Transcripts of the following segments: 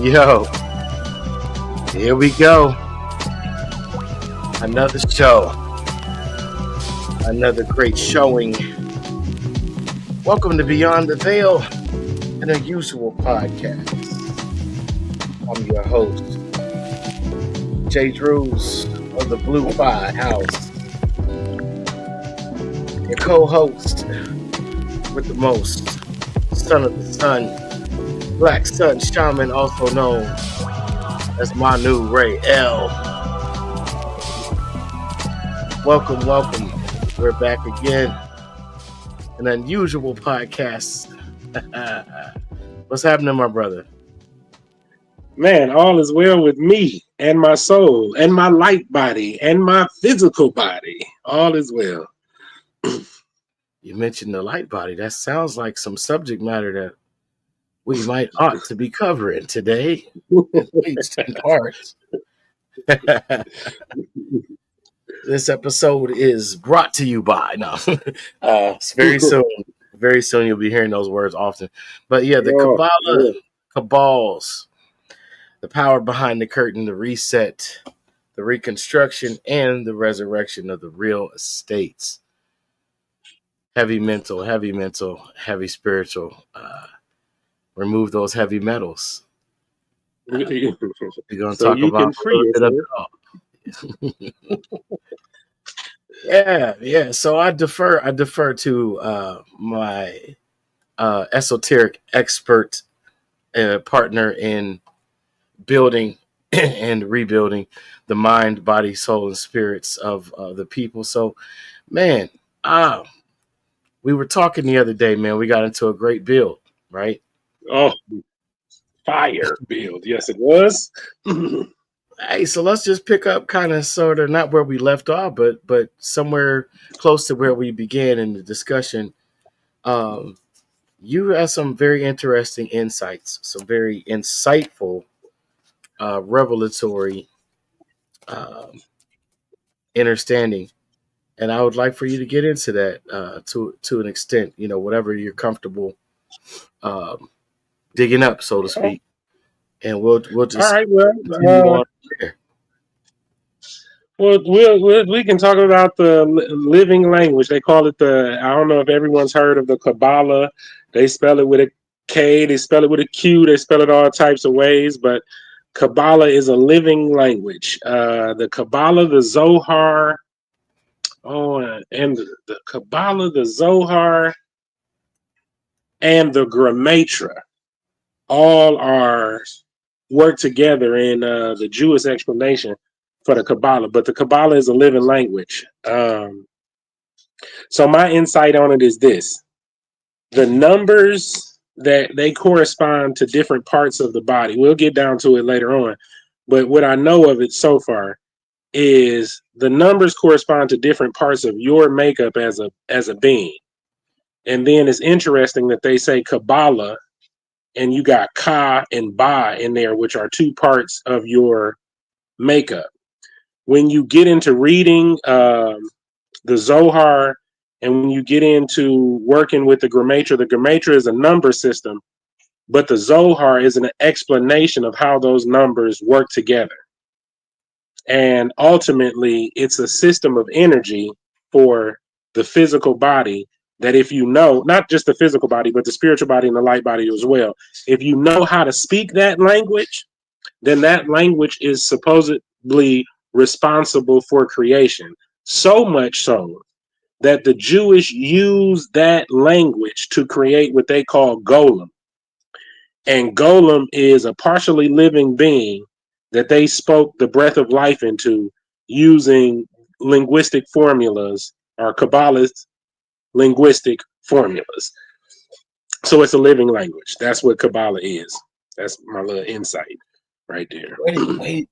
Yo, here we go. Another show. Another great showing. Welcome to Beyond the Veil, an unusual podcast. I'm your host, Jay.Drewz of the Blue Pie House. Your co-host with the most, son of the sun, Black Sun Shaman, also known as Manu Ray L. Welcome. We're back again. An unusual podcast. What's happening, my brother? Man, all is well with me and my soul and my light body and my physical body. All is well. You mentioned the light body. That sounds like some subject matter that we ought to be covering today, at least in parts. This episode is brought to you by it's very soon you'll be hearing those words often. But yeah, the Kaballah, Cabals, the power behind the curtain, the reset, the reconstruction, and the resurrection of the real estates. Heavy mental, heavy spiritual. Remove those heavy metals. We're going to talk about a little bit of it all. Yeah. So I defer to my esoteric expert partner in building and rebuilding the mind, body, soul, and spirits of the people. So, man, we were talking the other day, man. We got into a great build, right? Oh, fire build. Yes, it was. Hey, so let's just pick up kind of sort of not where we left off, but somewhere close to where we began in the discussion. You have some very interesting insights, some very insightful, revelatory understanding. And I would like for you to get into that to an extent, whatever you're comfortable digging up, so to speak. And we'll just all right. We can talk about the living language. They call it I don't know if everyone's heard of the Kaballah. They spell it with a K, they spell it with a Q, they spell it all types of ways, but Kaballah is a living language. The Kaballah, the Zohar, and the Kaballah, the Zohar, and the Gramatra all work together in the Jewish explanation for the Kaballah, but the Kaballah is a living language. So my insight on it is this: the numbers that they correspond to different parts of the body. We'll get down to it later on, but what I know of it so far is the numbers correspond to different parts of your makeup as a being. And then it's interesting that they say Kaballah, and you got Ka and Ba in there, which are two parts of your makeup. When you get into reading the Zohar, and when you get into working with the Gramatra is a number system, but the Zohar is an explanation of how those numbers work together. And ultimately, it's a system of energy for the physical body that, if you know, not just the physical body, but the spiritual body and the light body as well, if you know how to speak that language, then that language is supposedly responsible for creation. So much so that the Jewish use that language to create what they call golem. And golem is a partially living being that they spoke the breath of life into using linguistic formulas, or Kabbalist linguistic formulas. So it's a living language. That's what Kaballah is. That's my little insight right there. Wait.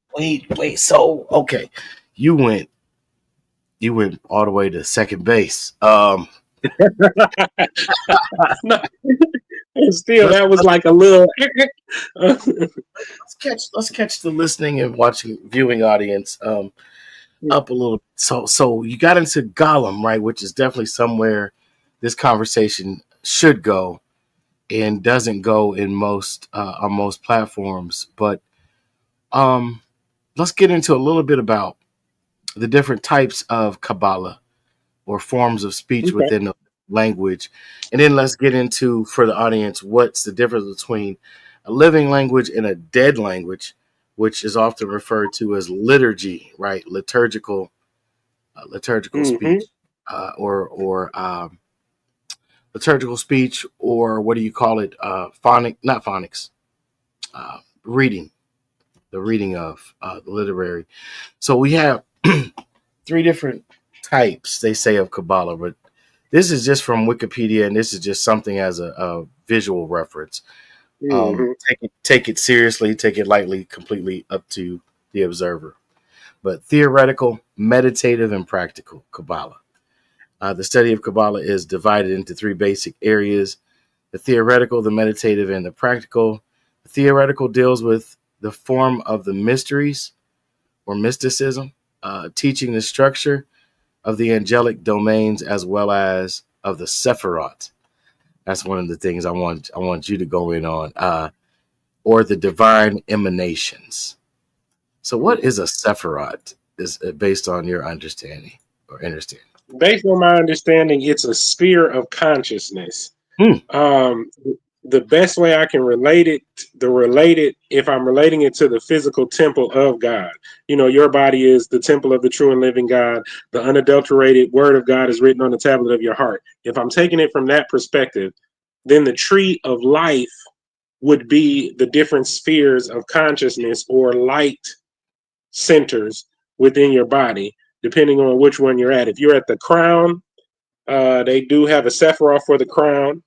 So, okay, you went all the way to second base. Still, that was like a little. Let's catch the listening and viewing audience up a little. So you got into Golem, right? Which is definitely somewhere this conversation should go. and doesn't go in most on most platforms. But um, let's get into a little bit about the different types of Kabbalah or forms of speech Okay. within the language. And then let's get into, for the audience, what's the difference between a living language and a dead language, which is often referred to as liturgy, right? Liturgical Mm-hmm. speech, or liturgical speech, or what do you call it? Not phonics, reading, the reading of the literary. So we have three different types, they say, of Kabbalah, but this is just from Wikipedia, and this is just something as a visual reference. Mm-hmm. Take it seriously, take it lightly, completely up to the observer. But theoretical, meditative, and practical Kabbalah. The study of Kabbalah is divided into three basic areas: the theoretical, the meditative, and the practical. The theoretical deals with the form of the mysteries or mysticism, teaching the structure of the angelic domains as well as of the Sephirot. That's one of the things I want you to go in on, or the divine emanations. So, what is a Sephirot? Is based on your understanding or understanding? Based on my understanding, it's a sphere of consciousness. Hmm. Um, the best way I can relate it, if I'm relating it to the physical temple of God, your body is the temple of the true and living God. The unadulterated word of God is written on the tablet of your heart. If I'm taking it from that perspective, then the tree of life would be the different spheres of consciousness or light centers within your body, depending on which one you're at. If you're at the crown, they do have a Sephiroth for the crown.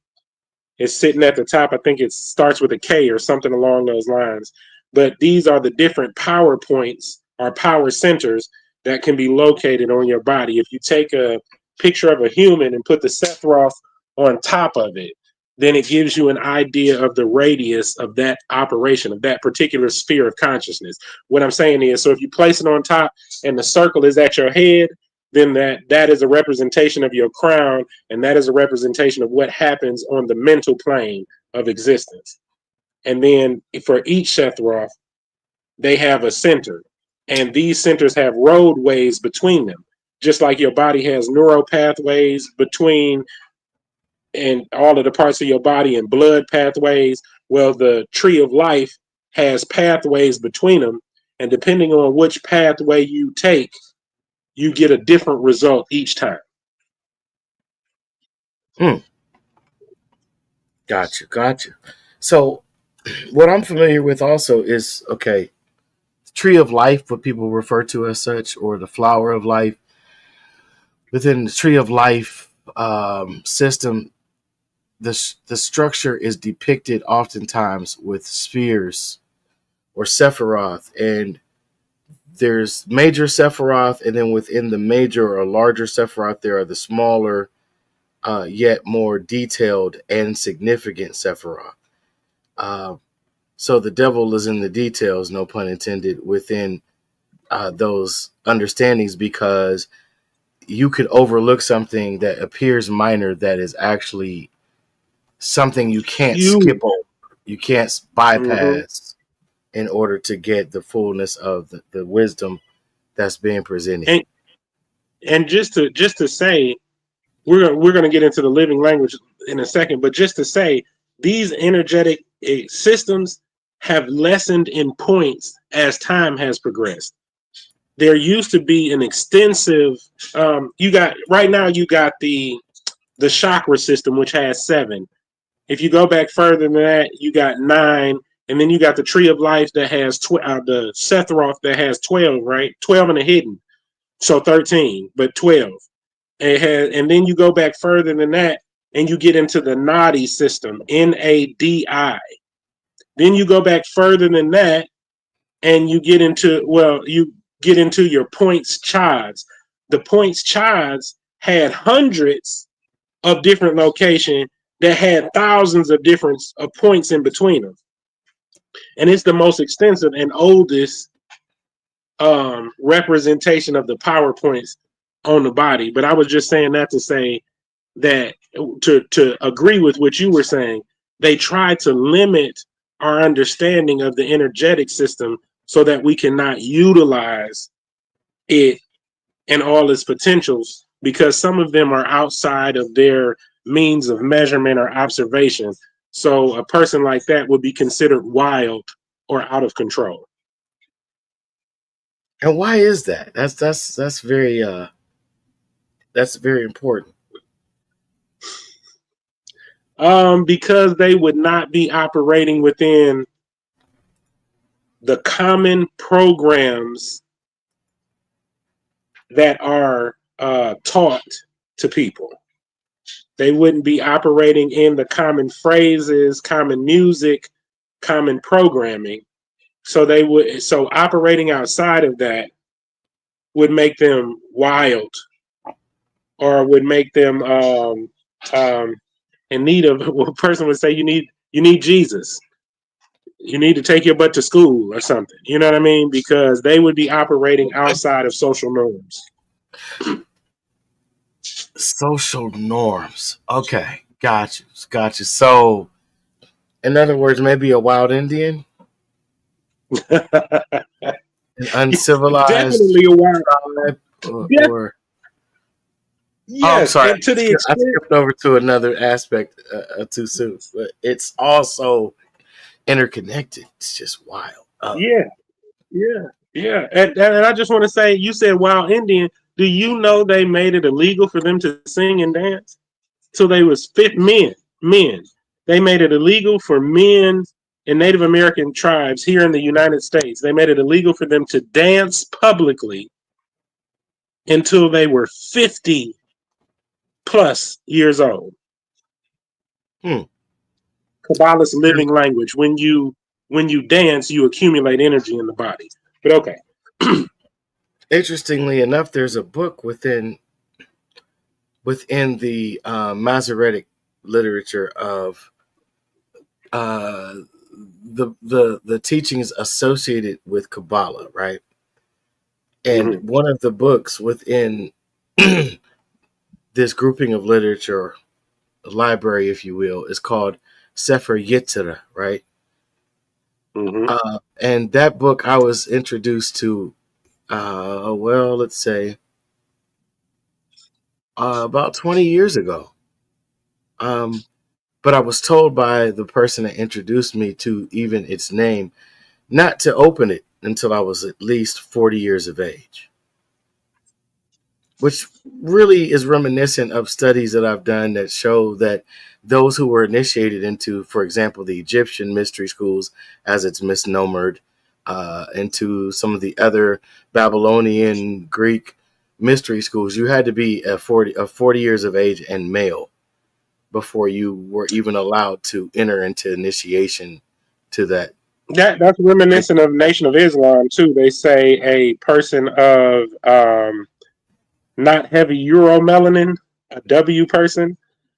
It's sitting at the top. I think it starts with a K or something along those lines. But these are the different power points or power centers that can be located on your body. If you take a picture of a human and put the Sephiroth on top of it, then it gives you an idea of the radius of that operation, of that particular sphere of consciousness. What I'm saying is, so if you place it on top and the circle is at your head, then that is a representation of your crown, and that is a representation of what happens on the mental plane of existence. And then for each Sephiroth, they have a center, and these centers have roadways between them, just like your body has neural pathways between and all of the parts of your body and blood pathways. Well, the tree of life has pathways between them, and depending on which pathway you take, you get a different result each time. Hmm. Gotcha. So, what I'm familiar with also is, okay, tree of life, what people refer to as such, or the flower of life. Within the tree of life system, the structure is depicted oftentimes with spheres or Sephiroth, and there's major Sephiroth, and then within the major or larger Sephiroth, there are the smaller, yet more detailed and significant Sephiroth. Uh, so the devil is in the details, no pun intended, within those understandings, because you could overlook something that appears minor that is actually something you can't skip Huge. over, you can't Mm-hmm. bypass in order to get the fullness of the wisdom that's being presented. And just to say, we're gonna get into the living language in a second, but just to say, these energetic systems have lessened in points as time has progressed. There used to be an extensive. You got right now. You got the chakra system, which has 7. If you go back further than that, you got 9, and then you got the tree of life that has the Sephiroth that has 12, right? 12 and a hidden, so 13, but 12. And then you go back further than that, and you get into the Nadi system, Nadi. Then you go back further than that, and you get into your points chads. The points chads had hundreds of different locations that had thousands of different points in between them, and it's the most extensive and oldest representation of the power points on the body. But I was just saying that to say that to agree with what you were saying, they try to limit our understanding of the energetic system so that we cannot utilize it and all its potentials, because some of them are outside of their means of measurement or observation. So a person like that would be considered wild or out of control. And why is that? That's very important. Because they would not be operating within the common programs that are taught to people. They wouldn't be operating in the common phrases, common music, common programming. So operating outside of that would make them wild, or would make them in need of. Well, a person would say you need Jesus. You need to take your butt to school or something. You know what I mean? Because they would be operating outside of social norms. Social norms. Okay, gotcha. So, in other words, maybe a wild Indian, an uncivilized Definitely a wild. tribe, Yeah, or oh, I'm yes, sorry, and to the I extent, skipped over to another aspect too soon, but it's also interconnected. It's just wild. yeah, yeah. And I just want to say, you said wild Indian. Do you know they made it illegal for them to sing and dance till they was fit men? Men. They made it illegal for men in Native American tribes here in the United States. They made it illegal for them to dance publicly until they were 50 plus years old. Hmm. Kabbalah's living language. When you dance, you accumulate energy in the body. But okay. Interestingly enough, there's a book within the Masoretic literature of the teachings associated with Kabbalah, right? And Mm-hmm. one of the books within this grouping of literature, library, if you will, is called Sefer Yetzirah, right? Mm-hmm. And that book I was introduced to, well, let's say about 20 years ago. Um, but I was told by the person that introduced me to even its name not to open it until I was at least 40 years of age, which really is reminiscent of studies that I've done that show that those who were initiated into, for example, the Egyptian mystery schools, as it's misnomered, into some of the other Babylonian, Greek mystery schools, you had to be 40 years of age and male before you were even allowed to enter into initiation to that. That's reminiscent of Nation of Islam too. They say a person of not heavy uromelanin, a W person,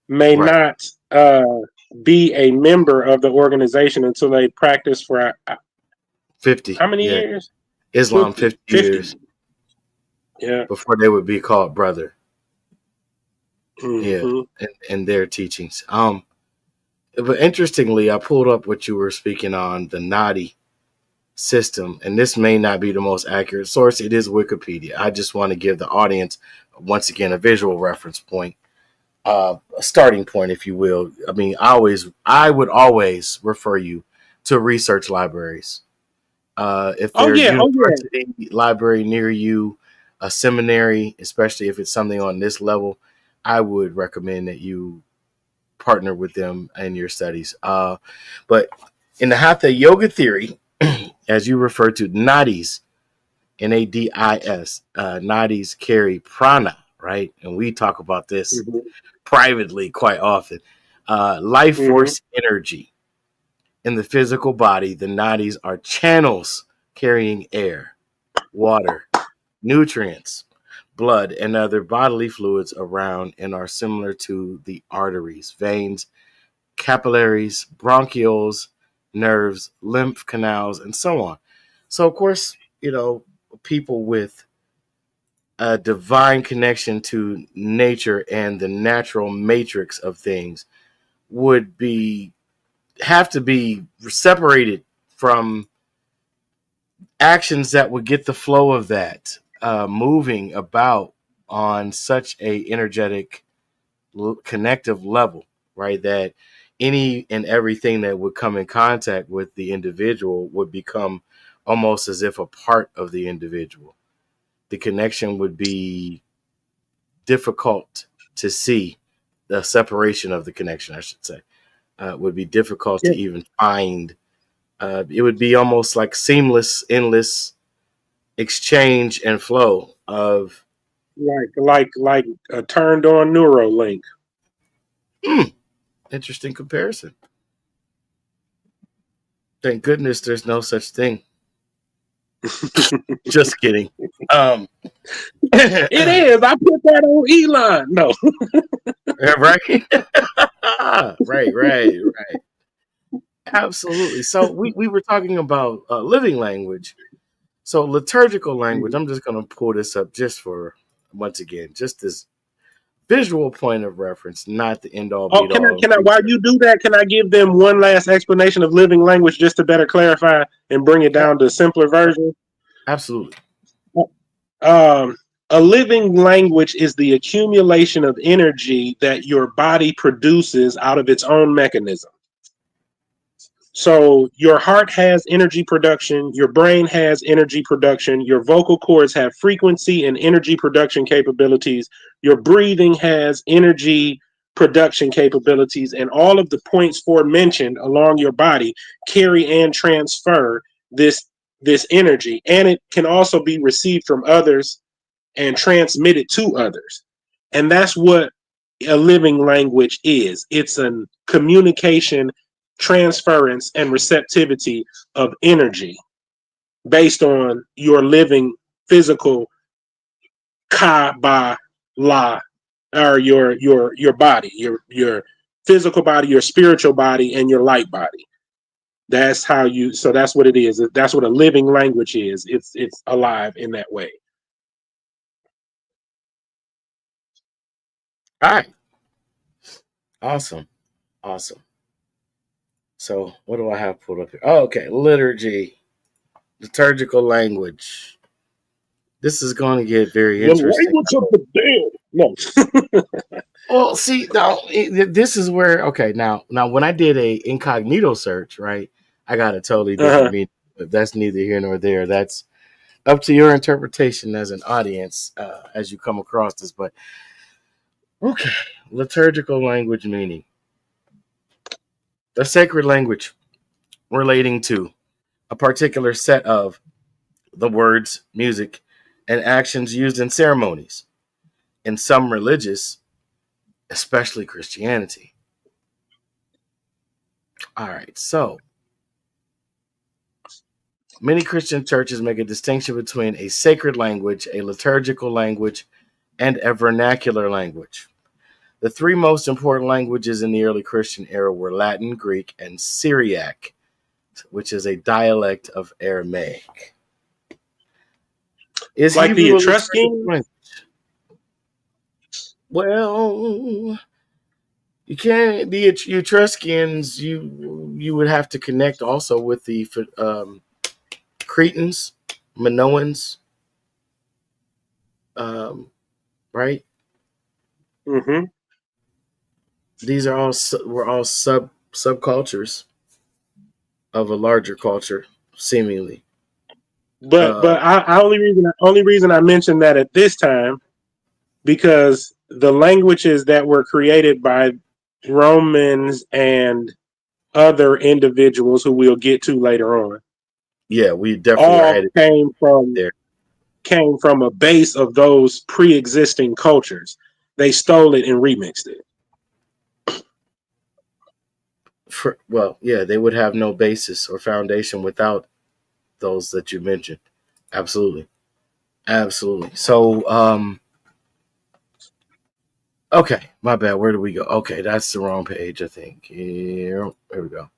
may Right. not be a member of the organization until they practice for 50. how many Yeah. years? Islam 50. 50 50. years Yeah. before they would be called brother. Yeah. Mm-hmm. And their teachings. But interestingly, I pulled up what you were speaking on, the Nadi system, and this may not be the most accurate source. It is Wikipedia. I just want to give the audience, once again, a visual reference point, a starting point, if you will. I mean, I would always refer you to research libraries. If Oh there's a yeah. Oh yeah. university library near you, a seminary, especially if it's something on this level, I would recommend that you partner with them in your studies. But in the Hatha Yoga theory, as you refer to, nadis, Nadis, nadis carry prana, right? And we talk about this Mm-hmm. privately quite often. Life Mm-hmm. force energy in the physical body. The nadis are channels carrying air, water, nutrients, blood, and other bodily fluids around, and are similar to the arteries, veins, capillaries, bronchioles, nerves, lymph canals, and so on. So, of course, people with a divine connection to nature and the natural matrix of things would be have to be separated from actions that would get the flow of that moving about on such a energetic connective level, right? That any and everything that would come in contact with the individual would become almost as if a part of the individual. The connection would be difficult to see. The separation of the connection, I should say, would be difficult to even find. It would be almost like seamless, endless exchange and flow of like a turned on Neuralink. Interesting comparison. Thank goodness there's no such thing. Just kidding. It is. I put that on Elon. No. Right. Absolutely. So we were talking about living language. So liturgical language, I'm just going to pull this up just for, once again, just this visual point of reference, not the end all be all. Can I while you do that, can I give them one last explanation of living language just to better clarify and bring it down to a simpler version? Absolutely. A living language is the accumulation of energy that your body produces out of its own mechanism. So your heart has energy production, your brain has energy production, your vocal cords have frequency and energy production capabilities, your breathing has energy production capabilities, and all of the points forementioned along your body carry and transfer this energy, and it can also be received from others and transmitted to others. And that's what a living language is. It's a communication, transference, and receptivity of energy based on your living physical Kaballah, or your body, your physical body, your spiritual body, and your light body. That's how you. So that's what it is. That's what a living language is. It's alive in that way. All right. Awesome. So what do I have pulled up here? Oh, okay. Liturgical language. This is going to get very interesting. The language of the dead. No. Well, see, now this is where, okay, now when I did a incognito search, right, I got a totally different meaning. But that's neither here nor there. That's up to your interpretation as an audience as you come across this. But okay, liturgical language meaning a sacred language relating to a particular set of the words, music, and actions used in ceremonies. In some religious, especially Christianity. All right, so many Christian churches make a distinction between a sacred language, a liturgical language, and a vernacular language. The three most important languages in the early Christian era were Latin, Greek, and Syriac, which is a dialect of Aramaic. Is like Hebrew the Etruscan? Well, you can't. The Etruscans, you would have to connect also with the Cretans, Minoans, right? Mm-hmm. These are all were all subcultures of a larger culture, seemingly. But I only reason I mentioned that at this time because the languages that were created by Romans and other individuals who we'll get to later on. Yeah, we definitely all are headed there. Came from a base of those pre-existing cultures. They stole it and remixed it. They would have no basis or foundation without those that you mentioned. Absolutely. So, okay, my bad. Where do we go? Okay, that's the wrong page, I think. Here we go.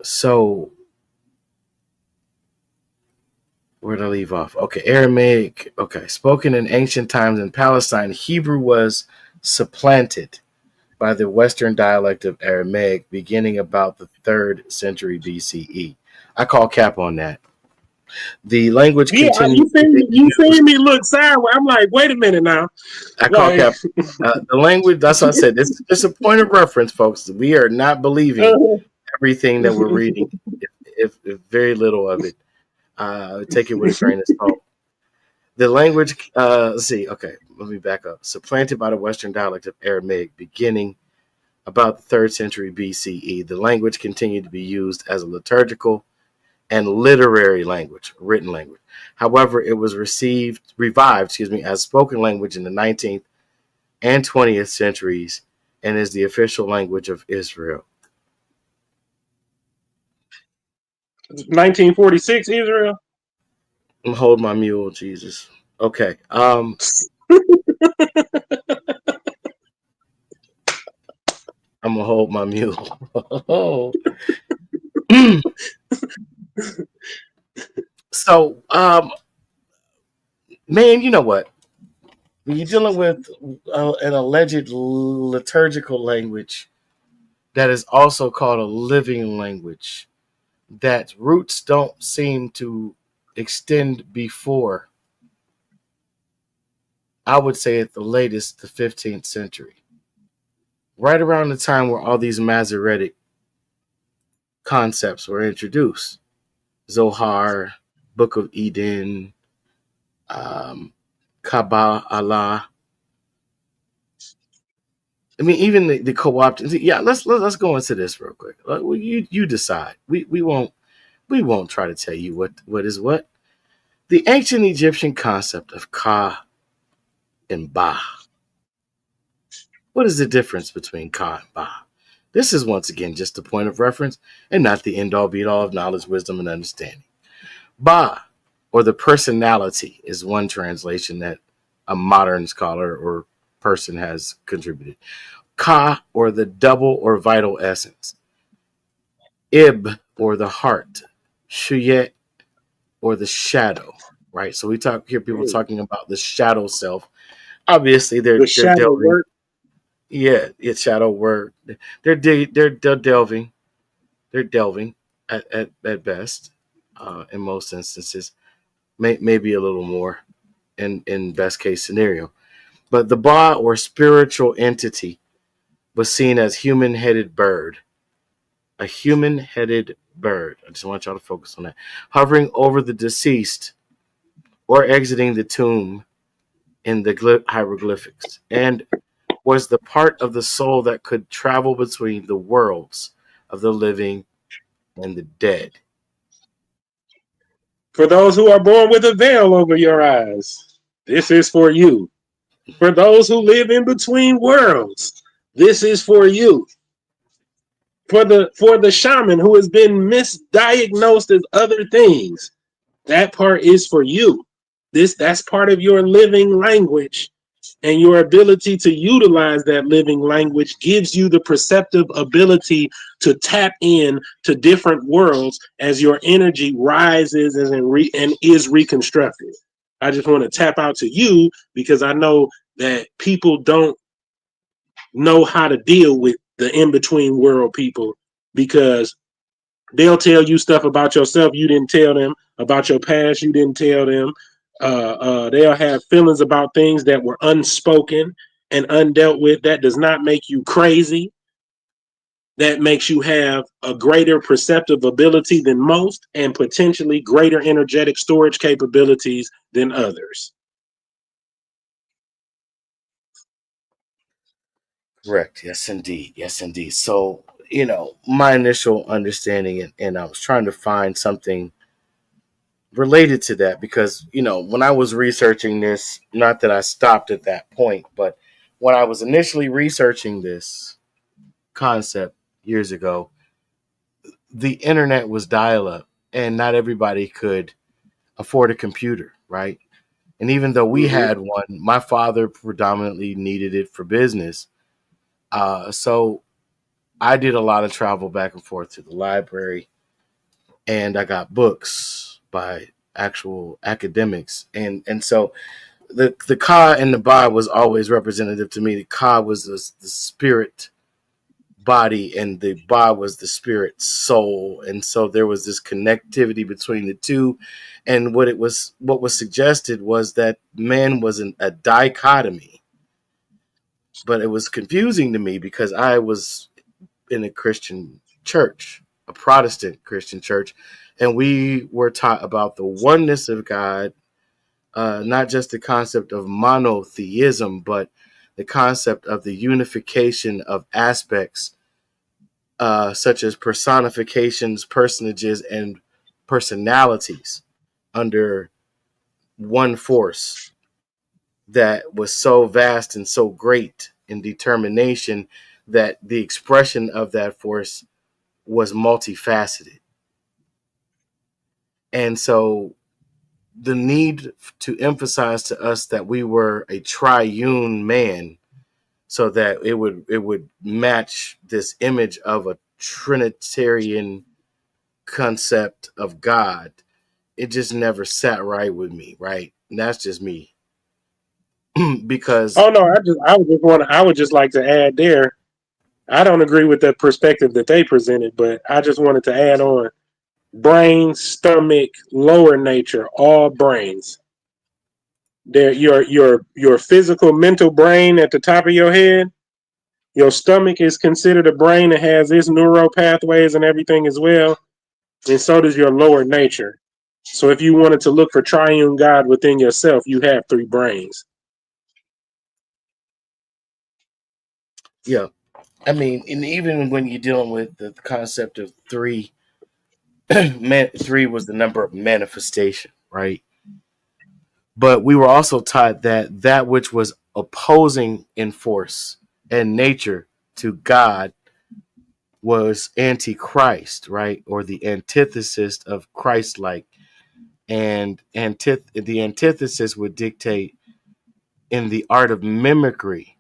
So, where did I leave off? Okay, Aramaic. Okay, spoken in ancient times in Palestine, Hebrew was supplanted by the Western dialect of Aramaic beginning about the 3rd century BCE. I call cap on that. The language Yeah, continued to be you used. seen me look sideways. I'm like, wait a minute now. I call Like, cap. The language, that's what I said. This is just a point of reference, folks. We are not believing uh, everything that we're reading, if very little of it. Take it with a grain of salt. The language, let's see, okay, let me back up. Supplanted by the Western dialect of Aramaic beginning about the 3rd century BCE, the language continued to be used as a liturgical and literary language, written language. However, it was revived, as spoken language in the 19th and 20th centuries and is the official language of Israel. 1946 Israel. I'm hold my mule, Jesus. Okay. I'm gonna hold my mule. So, man, you know what? When you're dealing with an alleged liturgical language that is also called a living language, that roots don't seem to extend before, I would say at the latest, the 15th century. Right around the time where all these Masoretic concepts were introduced. Zohar, Book of Eden, um, Kaballah. I mean, even the co-opted. Yeah, let's go into this real quick. You decide. We won't try to tell you what is what. The ancient Egyptian concept of Ka and Ba. What is the difference between Ka and Ba? This is once again just a point of reference and not the end all be all of knowledge, wisdom, and understanding. Ba, or the personality, is one translation that a modern scholar or person has contributed. Ka, or the double or vital essence. Ib, or the heart. Shuyet, or the shadow. Right. So we hear people talking about the shadow self. Obviously, The they're shadow delving. work. Yeah, it's shadow work. They're delving. They're delving at best. In most instances, maybe a little more in best case scenario. But the Ba, or spiritual entity, was seen as human-headed bird. A human-headed bird. I just want y'all to focus on that. Hovering over the deceased or exiting the tomb in the hieroglyphics, and was the part of the soul that could travel between the worlds of the living and the dead. For those who are born with a veil over your eyes, this is for you. For those who live in between worlds, this is for you. For the shaman who has been misdiagnosed as other things, that part is for you. That's part of your living language, and your ability to utilize that living language gives you the perceptive ability to tap in to different worlds as your energy rises and is reconstructed. I just want to tap out to you because I know that people don't know how to deal with the in-between world people, because they'll tell you stuff about yourself you didn't tell them, about your past you didn't tell them. They'll have feelings about things that were unspoken and undealt with. That does not make you crazy. That makes you have a greater perceptive ability than most, and potentially greater energetic storage capabilities than others. Correct. Yes, indeed. Yes, indeed. So, my initial understanding, and I was trying to find something related to that because, when I was researching this, not that I stopped at that point, but when I was initially researching this concept years ago, the internet was dial up and not everybody could afford a computer, right? And even though we Mm-hmm. had one, my father predominantly needed it for business. So I did a lot of travel back and forth to the library, and I got books by actual academics, and so the Ka and the Ba was always representative to me. The Ka was the spirit body, and the Ba was the spirit soul, and so there was this connectivity between the two. And what was suggested was that man was a dichotomy, but it was confusing to me because I was in a Christian church, a Protestant Christian church, and we were taught about the oneness of God, not just the concept of monotheism, but the concept of the unification of aspects, such as personifications, personages, and personalities under one force that was so vast and so great in determination that the expression of that force was multifaceted. And so the need to emphasize to us that we were a triune man, so that it would match this image of a Trinitarian concept of God, it just never sat right with me, right? And that's just me. Because Oh no, I would just like to add there. I don't agree with the perspective that they presented, but I just wanted to add on brain, stomach, lower nature, all brains. There, your physical, mental brain at the top of your head. Your stomach is considered a brain that has its neural pathways and everything as well, and so does your lower nature. So if you wanted to look for triune God within yourself, you have three brains. yeah, I mean, and even when you're dealing with the concept of three, three was the number of manifestation, right? But we were also taught that that which was opposing in force and nature to God was antichrist, right? Or the antithesis of Christ-like. And the antithesis would dictate in the art of mimicry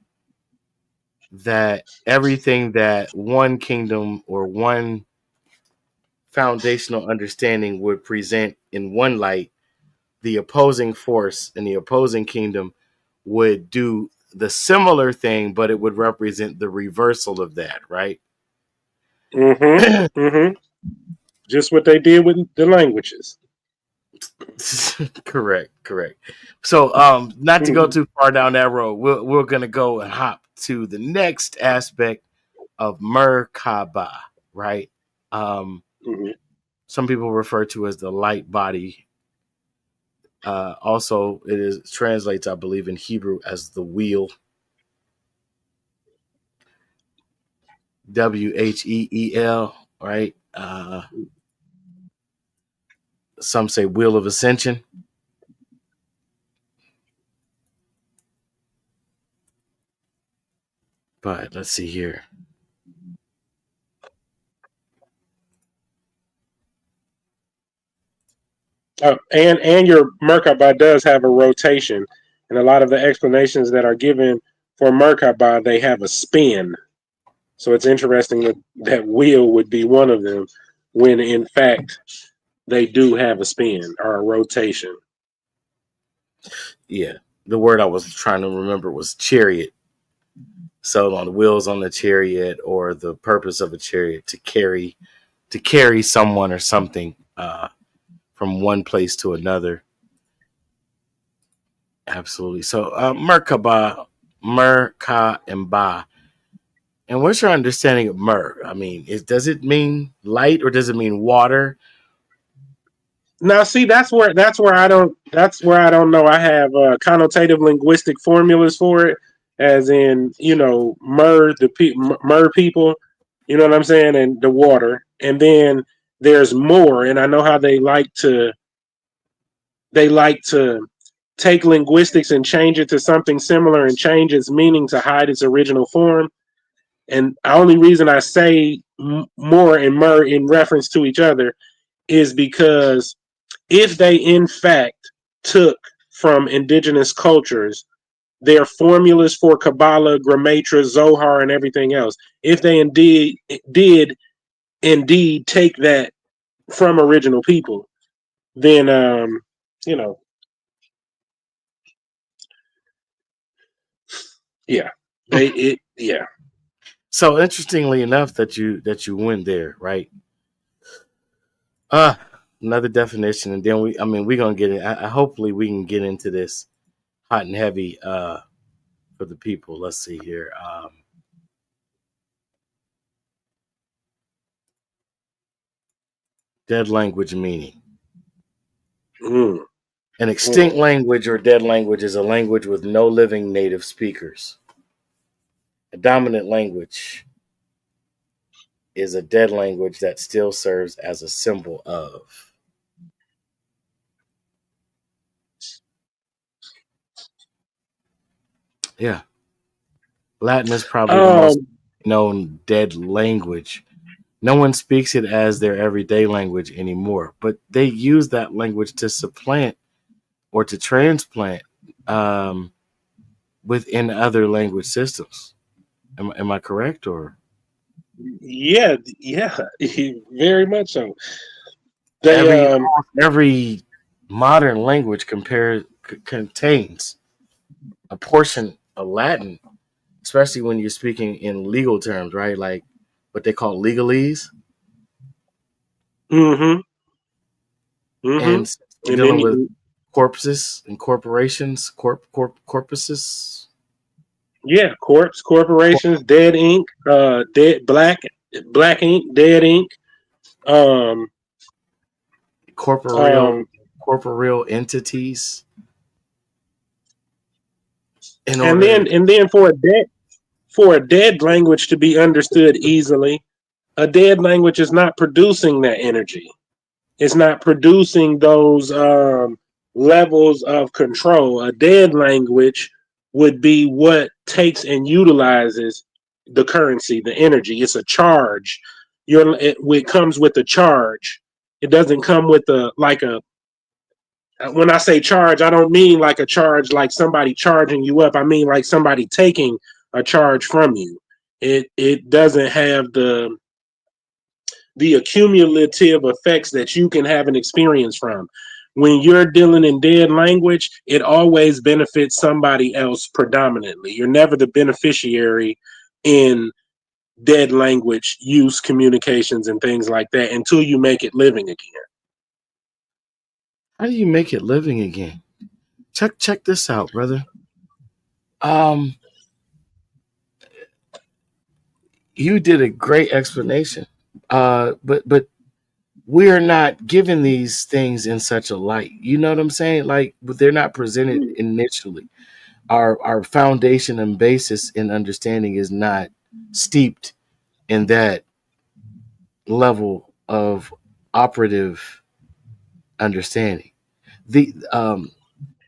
that everything that one kingdom or one foundational understanding would present in one light, the opposing force and the opposing kingdom would do the similar thing, but it would represent the reversal of that, right? Mm-hmm. Mm-hmm. Just what they did with the languages. Correct. So, not to go too far down that road, we're gonna go and hop to the next aspect of Merkaba, right? Um, Mm-hmm. some people refer to as the light body. Also, it is translates, I believe, in Hebrew as the wheel. Wheel, right? Some say wheel of ascension, but let's see here. And your Merkaba does have a rotation, and a lot of the explanations that are given for Merkaba, they have a spin. So it's interesting that that wheel would be one of them, when in fact they do have a spin or a rotation. Yeah, the word I was trying to remember was chariot. So on the wheels on the chariot, or the purpose of a chariot to carry someone or something from one place to another. Absolutely. So Merkaba, Merka and Ba. And what's your understanding of Mer? I mean, does it mean light or does it mean water? Now, see, that's where I don't know. I have connotative linguistic formulas for it, as in mer people, you know what I'm saying, and the water, and then there's more, and I know how they like to take linguistics and change it to something similar and change its meaning to hide its original form. And the only reason I say more and mer in reference to each other is because if they in fact took from indigenous cultures their formulas for Kabbalah, Gramatra, Zohar, and everything else, if they indeed did indeed take that from original people, then you know Yeah. Yeah. So interestingly enough that you went there, right? Another definition, and then we're gonna get it. Hopefully we can get into this hot and heavy for the people. Let's see here. Dead language meaning. Mm. An extinct language or dead language is a language with no living native speakers. A dominant language is a dead language that still serves as a symbol of. Yeah. Latin is probably the most Um, known dead language. No one speaks it as their everyday language anymore, but they use that language to supplant or to transplant um, within other language systems. Am I correct? Or yeah, yeah, very much so. They every modern language contains a portion of Latin, especially when you're speaking in legal terms, right? Like what they call legalese. mm-hmm, mm-hmm. And we're And dealing then with corpses and corporations, corpuses, yeah, corporations, dead ink, dead black ink, dead ink. Um, corporeal um, corporeal entities in and order to. then for a dead language to be understood easily, a dead language is not producing that energy. It's not producing those levels of control. A dead language would be what takes and utilizes the currency, the energy. It's a charge. It comes with a charge. It doesn't come with a like a. When I say charge, I don't mean like a charge like somebody charging you up. I mean like somebody taking a charge from you. It doesn't have the accumulative effects that you can have an experience from. When you're dealing in dead language, it always benefits somebody else predominantly. You're never the beneficiary in dead language use, communications, and things like that until you make it living again. How do you make it living again? Check this out, brother. Um, you did a great explanation. But we're not given these things in such a light. You know what I'm saying? Like they're not presented initially. Our foundation and basis in understanding is not steeped in that level of operative understanding. The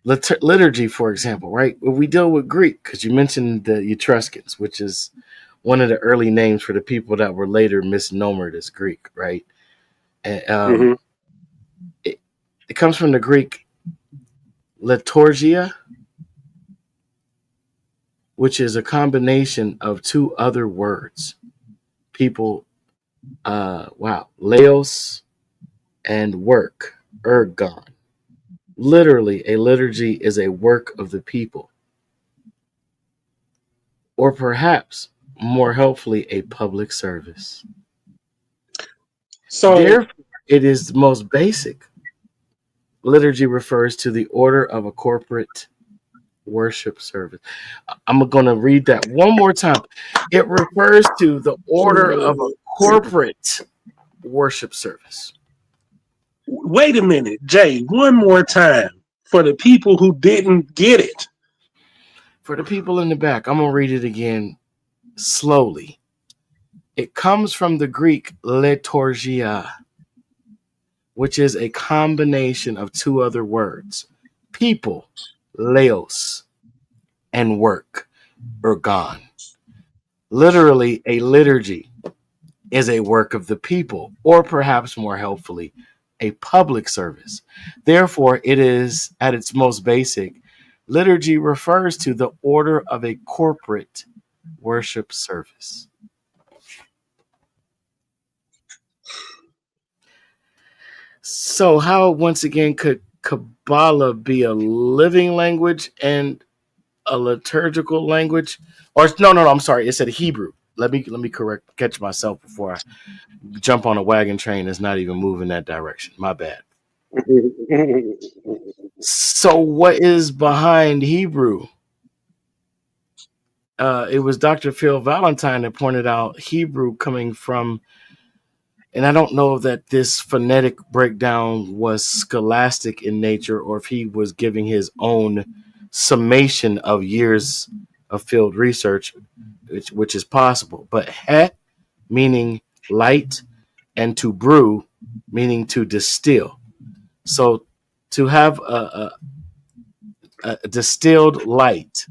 liturgy, for example, right? When we deal with Greek, because you mentioned the Etruscans, which is one of the early names for the people that were later misnomered as Greek, right? And, Mm-hmm. it, it comes from the Greek liturgia, which is a combination of two other words. People, laos and work, ergon. Literally, a liturgy is a work of the people, or perhaps more helpfully, a public service. So, Therefore, it is the most basic. Liturgy refers to the order of a corporate worship service. I'm going to read that one more time. It refers to the order of a corporate worship service. wait a minute, Jay, one more time for the people who didn't get it. For the people in the back, I'm going to read it again slowly. It comes from the Greek liturgia, which is a combination of two other words: people, laos, and work, ergon. Literally, a liturgy is a work of the people, or perhaps more helpfully, a public service. Therefore, it is at its most basic. Liturgy refers to the order of a corporate worship service. So, how once again could Kaballah be a living language? And a liturgical language, or no, I'm sorry, it said Hebrew. Let me catch myself before I jump on a wagon train that's not even moving that direction. My bad. So what is behind Hebrew? It was Dr. Phil Valentine that pointed out Hebrew coming from, and I don't know that this phonetic breakdown was scholastic in nature or if he was giving his own summation of years of field research, which is possible. But het, meaning light, and to brew, meaning to distill. So to have a distilled light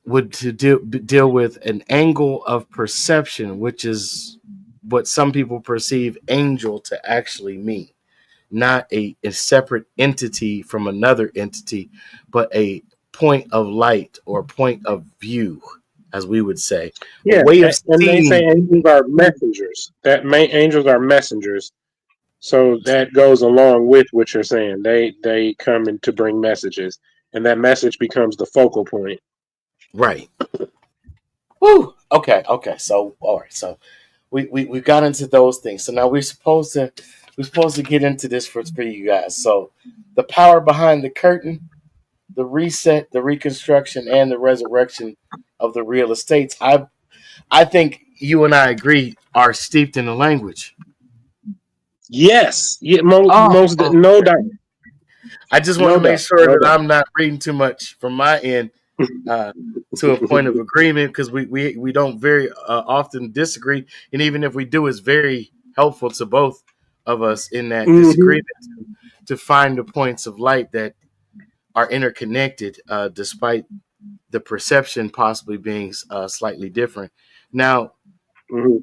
would to deal with an angle of perception, which is what some people perceive angel to actually mean. Not a separate entity from another entity, but a point of light or point of view, as we would say. Yeah, a way of and they say seeing. angels are messengers. Angels are messengers. So that goes along with what you're saying. They come in to bring messages, and that message becomes the focal point. Right. Woo. Okay. So all right. So we got into those things. So now we're supposed to get into this for you guys. So the power behind the curtain, the reset, the reconstruction, and the resurrection of the real estates. I think you and I agree are steeped in the language. Yes. Yeah. Most Oh, no doubt. I just want No to make doubt. sure No that doubt. I'm not reading too much from my end to a point of agreement, because we don't very often disagree, and even if we do, it's very helpful to both of us in that Mm-hmm. disagreement to find the points of light that are interconnected, despite the perception possibly being slightly different. Now, Mm-hmm.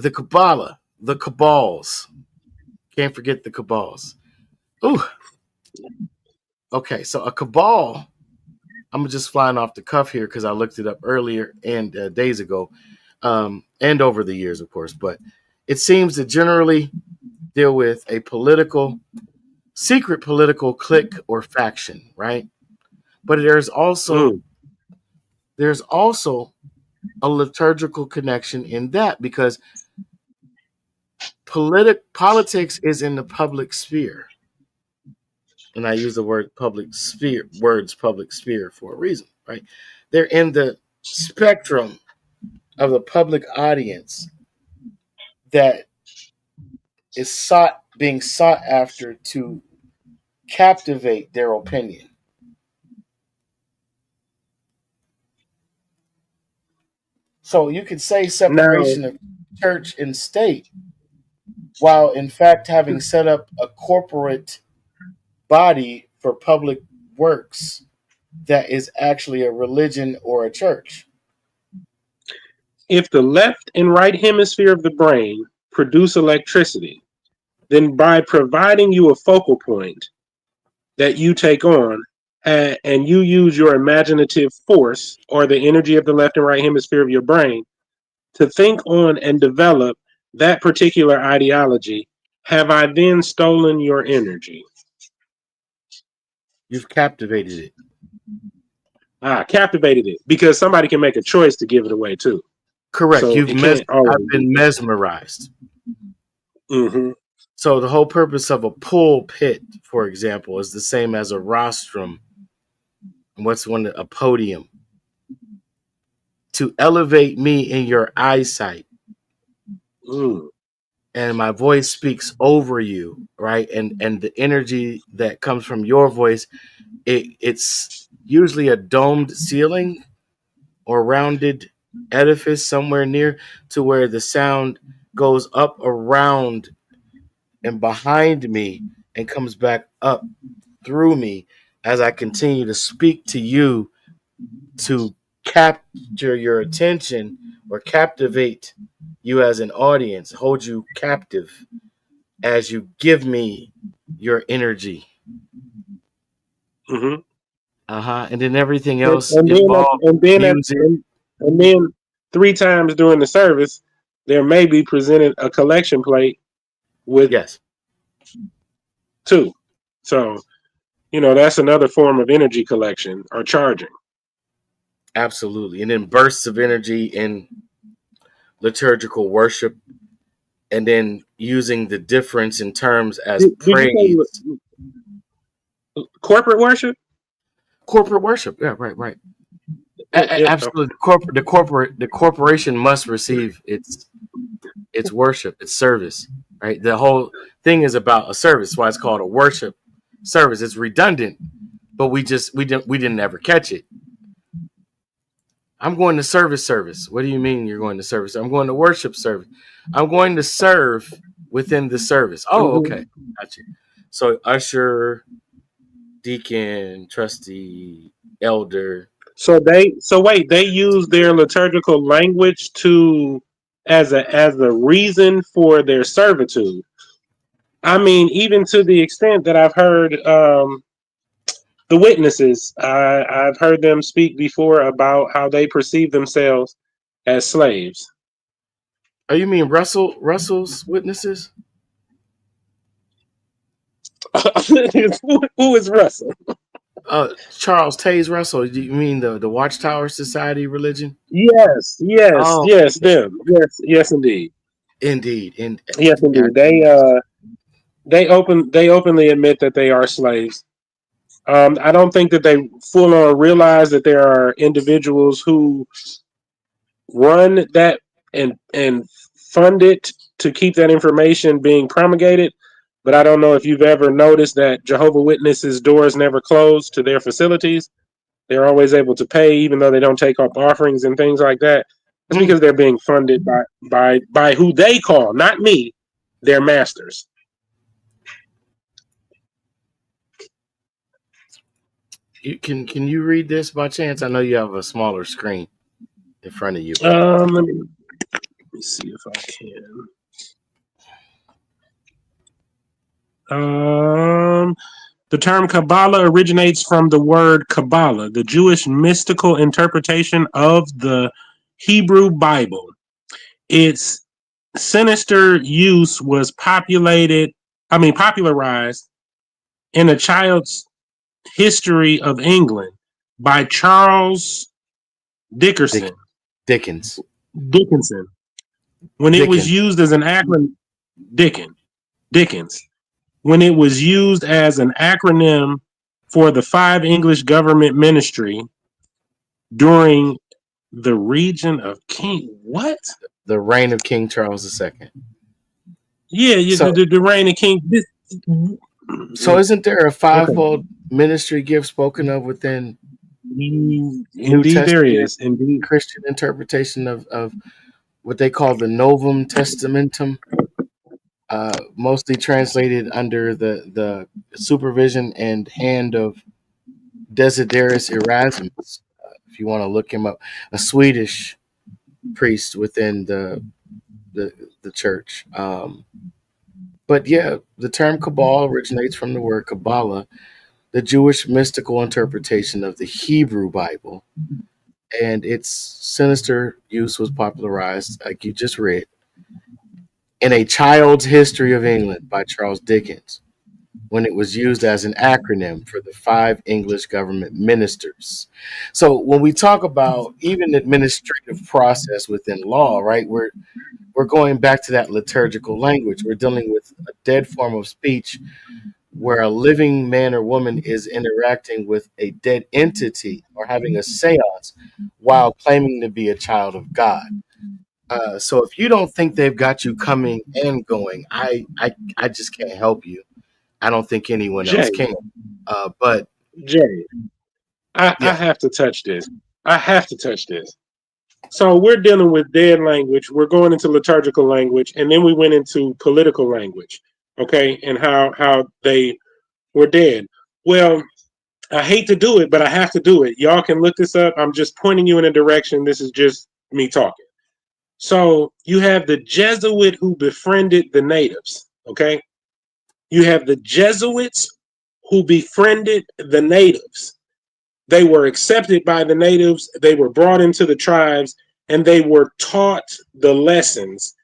the Kabbalah, the Cabals, can't forget the Cabals. Ooh, okay, so a Cabal. I'm just flying off the cuff here because I looked it up earlier and days ago, and over the years, of course. But it seems to generally deal with a secret political clique or faction, right? But Mm. there's also a liturgical connection in that, because politics is in the public sphere, and I use the public sphere for a reason, right? They're in the spectrum of the public audience that is being sought after to captivate their opinion. So you could say Now, separation of church and state, while in fact having set up a corporate body for public works that is actually a religion or a church. if the left and right hemisphere of the brain produce electricity, then by providing you a focal point that you take on, and you use your imaginative force or the energy of the left and right hemisphere of your brain to think on and develop that particular ideology, have I then stolen your energy? You've captivated it. Captivated it, because somebody can make a choice to give it away too. Correct. So it can't I've always be. been mesmerized. Mm-hmm. So the whole purpose of a pulpit, for example, is the same as a rostrum. And what's a podium? To elevate me in your eyesight. Mm. And my voice speaks over you, right? And the energy that comes from your voice, it's usually a domed ceiling or rounded edifice somewhere near, to where the sound goes up around and behind me and comes back up through me as I continue to speak to you to capture your attention or captivate you as an audience, hold you captive as you give me your energy. Mm-hmm. And then everything And, else and then involved and then music. and then 3 times during the service, there may be presented a collection plate with Yes. 2. So that's another form of energy collection or charging. Absolutely. And then bursts of energy in liturgical worship, and then using the difference in terms as Did you praise. say corporate worship? Corporate worship. Yeah, right. Yeah. Absolutely. The corporation must receive its worship, its service. Right. The whole thing is about a service. That's why it's called a worship service. It's redundant, but we didn't ever catch it. I'm going to service. What do you mean you're going to service? I'm going to worship service. I'm going to serve within the service. Oh, okay. Gotcha. So usher, deacon, trustee, elder. So wait, they use their liturgical language to as a reason for their servitude. I mean, even to the extent that I've heard the witnesses, I've heard them speak before about how they perceive themselves as slaves. Oh, you mean Russell's witnesses? Who is Russell? Charles Taze Russell. Do you mean the Watchtower Society religion? Yes, Oh, them. Yes, indeed. indeed. Yes, indeed. They openly admit that they are slaves. I don't think that they full on realize that there are individuals who run that and fund it to keep that information being promulgated. But I don't know if you've ever noticed that Jehovah Witnesses doors never close to their facilities. They're always able to pay, even though they don't take up offerings and things like that. It's because they're being funded by who they call, not me, their masters. Can you read this by chance? I know you have a smaller screen in front of you. Let me see if I can. The term Kaballah originates from the word Kabbalah, the Jewish mystical interpretation of the Hebrew Bible. Its sinister use was popularized in a child's history of England by Charles Dickinson. Dickens. When it was used as an acronym, Dickens. When it was used as an acronym for the 5 English government ministry during the region of the reign of King Charles II. Yeah, so, the reign of King. So isn't there a fivefold ministry gift spoken of within New Testament, there is. Indeed. Christian interpretation of what they call the Novum Testamentum, mostly translated under the supervision and hand of Desiderius Erasmus, if you want to look him up, a Swedish priest within the church. But yeah, the term Cabal originates from the word Kaballah, the Jewish mystical interpretation of the Hebrew Bible, and its sinister use was popularized, like you just read, in A Child's History of England by Charles Dickens, when it was used as an acronym for the 5 English government ministers. So when we talk about even administrative process within law, right, we're going back to that liturgical language. We're dealing with a dead form of speech where a living man or woman is interacting with a dead entity or having a seance while claiming to be a child of God. So if you don't think they've got you coming and going, I just can't help you. I don't think anyone else can. But Jay, I have to touch this. So we're dealing with dead language. We're going into liturgical language, and then we went into political language. Okay, and how they were dead. Well, I hate to do it, but I have to do it. Y'all can look this up. I'm just pointing you in a direction. This is just me talking. So you have the Jesuit who befriended the natives. Okay, you have the Jesuits who befriended the natives. They were accepted by the natives. They were brought into the tribes, and they were taught the lessons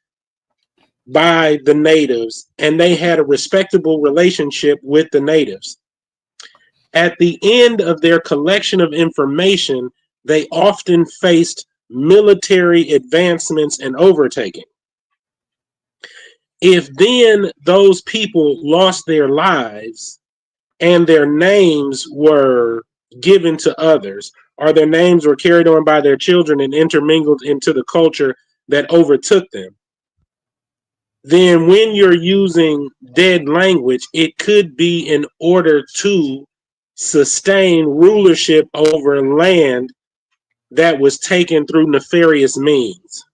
by the natives, and they had a respectable relationship with the natives. At the end of their collection of information, they often faced military advancements and overtaking. If then those people lost their lives and their names were given to others, or their names were carried on by their children and intermingled into the culture that overtook them, then when you're using dead language, it could be in order to sustain rulership over land that was taken through nefarious means.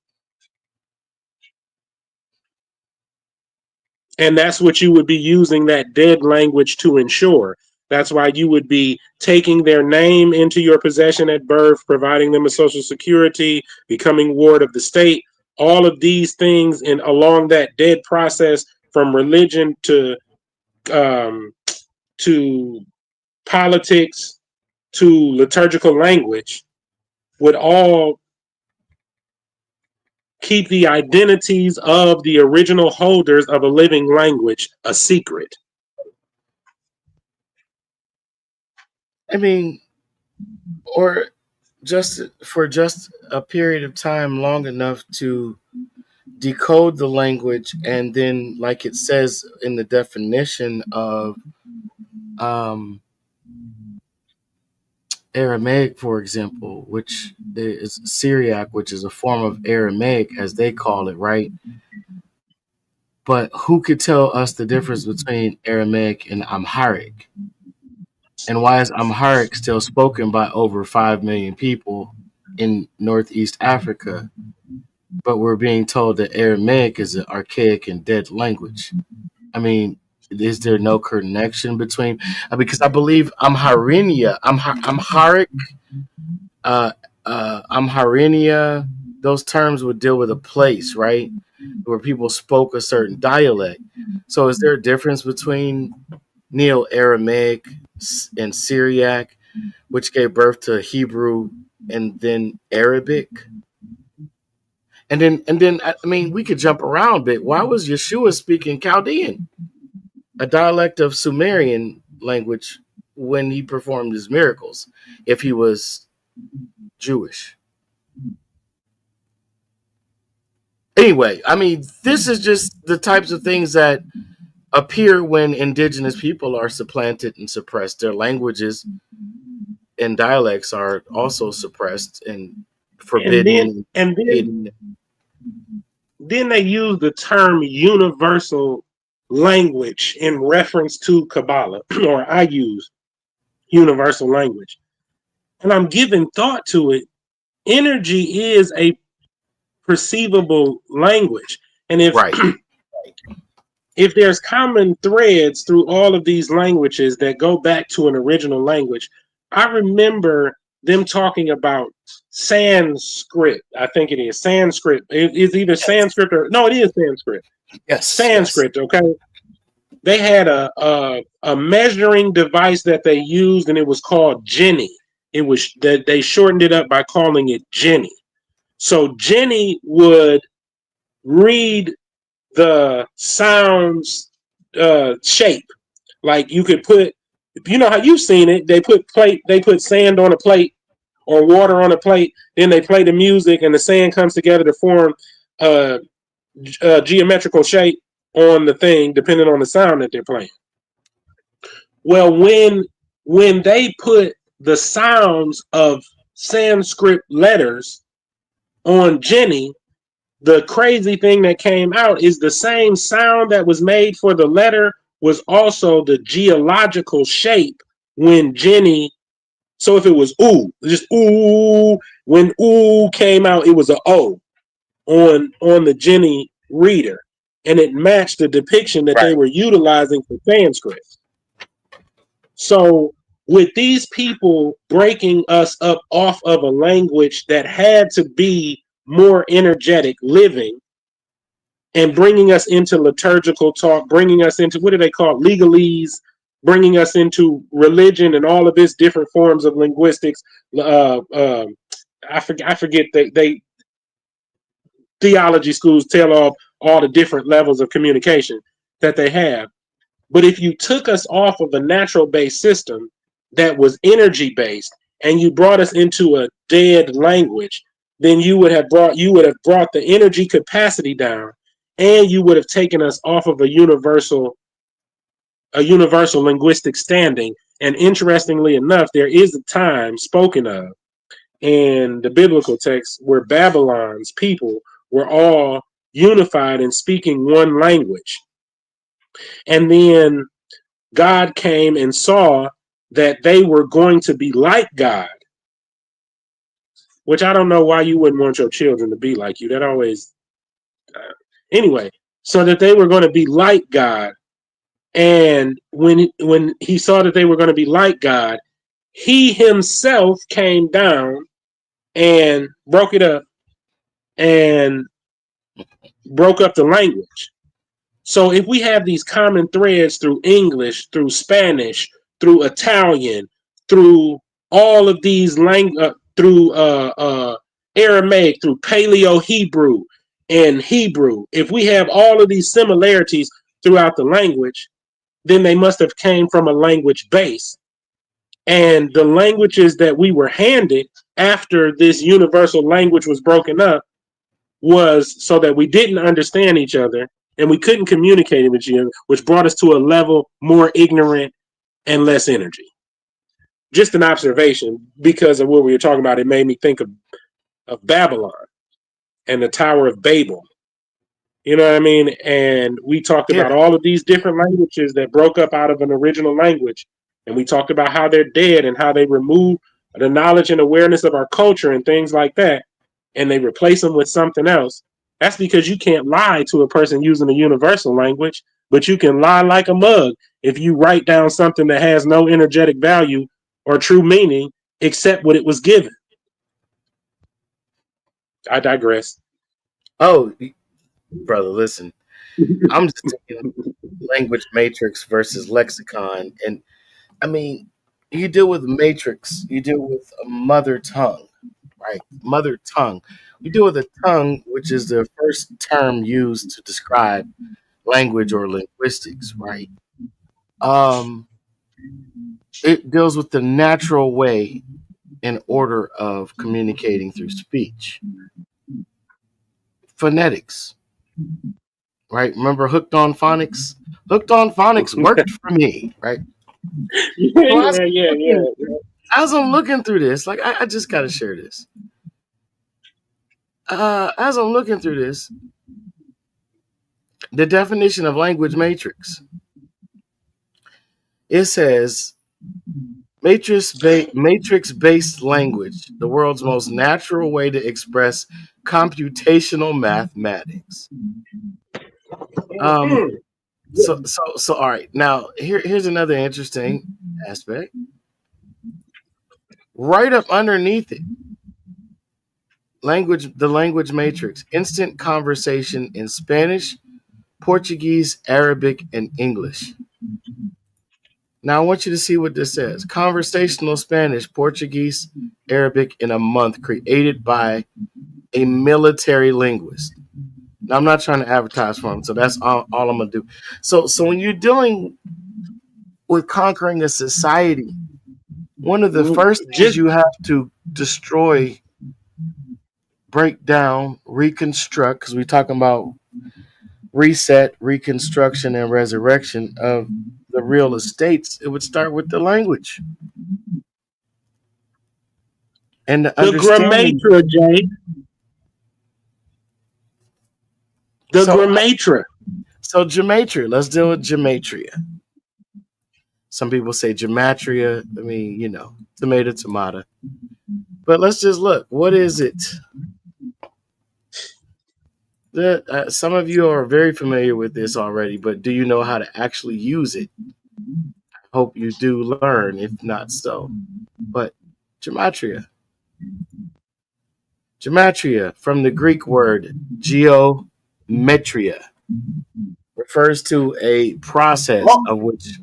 And that's what you would be using that dead language to ensure. That's why you would be taking their name into your possession at birth, providing them with Social Security, becoming ward of the state, all of these things, and along that dead process from religion to politics to liturgical language would all keep the identities of the original holders of a living language a secret. I mean, or just for just a period of time long enough to decode the language, and then, like it says in the definition of Aramaic, for example, which is Syriac, which is a form of Aramaic, as they call it, right? But who could tell us the difference between Aramaic and Amharic? And why is Amharic still spoken by over 5 million people in Northeast Africa, but we're being told that Aramaic is an archaic and dead language? I mean, is there no connection between? Because I believe Amharinia, Amharinia, those terms would deal with a place, right, where people spoke a certain dialect. So, is there a difference between Neo-Aramaic and Syriac, which gave birth to Hebrew and then Arabic? And then, I mean, we could jump around a bit. Why was Yeshua speaking Chaldean, a dialect of Sumerian language, when he performed his miracles, if he was Jewish? Anyway, I mean, this is just the types of things that appear when indigenous people are supplanted and suppressed. Their languages and dialects are also suppressed and forbidden. Then they use the term universal language in reference to Kaballah, or I use universal language. And I'm giving thought to it. Energy is a perceivable language. And if Right. if there's common threads through all of these languages that go back to an original language, I remember them talking about Sanskrit. I think it is Sanskrit. It's either Sanskrit or no, it is Sanskrit. Yes, Sanskrit. Yes. Okay. They had a measuring device that they used, and it was called Jenny. It was that they shortened it up by calling it Jenny. So Jenny would read the sounds shape. Like you could put, you know how you've seen it. They put sand on a plate or water on a plate. Then they play the music, and the sand comes together to form a geometrical shape on the thing, depending on the sound that they're playing. Well, when they put the sounds of Sanskrit letters on Jenny, the crazy thing that came out is the same sound that was made for the letter was also the geological shape when Jenny. So if it was ooh, just ooh, when ooh came out, it was an O on the Jenny reader, and it matched the depiction that they were utilizing for Sanskrit. So with these people breaking us up off of a language that had to be more energetic living, and bringing us into liturgical talk, bringing us into, what do they call it, legalese, bringing us into religion and all of this different forms of linguistics. I forget they theology schools tell off all the different levels of communication that they have. But if you took us off of a natural based system, that was energy based, and you brought us into a dead language, then you would have brought the energy capacity down, and you would have taken us off of a universal linguistic standing. And interestingly enough, there is a time spoken of in the biblical text where Babylon's people were all unified and speaking one language. And then God came and saw that they were going to be like God, which I don't know why you wouldn't want your children to be like you. That always, anyway, so that they were going to be like God. And when he saw that they were going to be like God, he himself came down and broke it up and broke up the language. So if we have these common threads through English, through Spanish, through Italian, through all of these through Aramaic, through Paleo Hebrew and Hebrew, if we have all of these similarities throughout the language, then they must have came from a language base. And the languages that we were handed after this universal language was broken up was so that we didn't understand each other and we couldn't communicate with each other, which brought us to a level more ignorant and less energy. Just an observation because of what we were talking about. It made me think of Babylon and the Tower of Babel. You know what I mean? And we talked about all of these different languages that broke up out of an original language. And we talked about how they're dead and how they remove the knowledge and awareness of our culture and things like that. And they replace them with something else. That's because you can't lie to a person using a universal language, but you can lie like a mug if you write down something that has no energetic value or true meaning except what it was given. I digress. Oh, brother, listen. I'm just taking language matrix versus lexicon. And I mean, you deal with matrix, you deal with a mother tongue, right? Mother tongue. We deal with a tongue, which is the first term used to describe language or linguistics, right? Um, it deals with the natural way and order of communicating through speech. Phonetics, right? Remember Hooked on Phonics? Hooked on Phonics worked for me, right? Yeah. As I'm looking through this, like I just got to share this. As I'm looking through this, the definition of language matrix, it says matrix-based language, the world's most natural way to express computational mathematics. So all right. Now here's another interesting aspect. Right up underneath it, the language matrix, instant conversation in Spanish, Portuguese, Arabic, and English. Now I want you to see what this says. Conversational Spanish, Portuguese, Arabic in a month, created by a military linguist. Now I'm not trying to advertise for him, so that's all I'm gonna do. So when you're dealing with conquering a society, one of the first things you have to destroy, break down, reconstruct, because we're talking about reset, reconstruction, and resurrection of the real estates, it would start with the language and the understanding. Grammatica, Jay. Grammatica. So gematria. Let's deal with gematria. Some people say gematria. I mean, tomato. But let's just look. What is it? Some of you are very familiar with this already, but do you know how to actually use it? I hope you do learn, if not so. But gematria. Gematria, from the Greek word geometria, refers to a process of which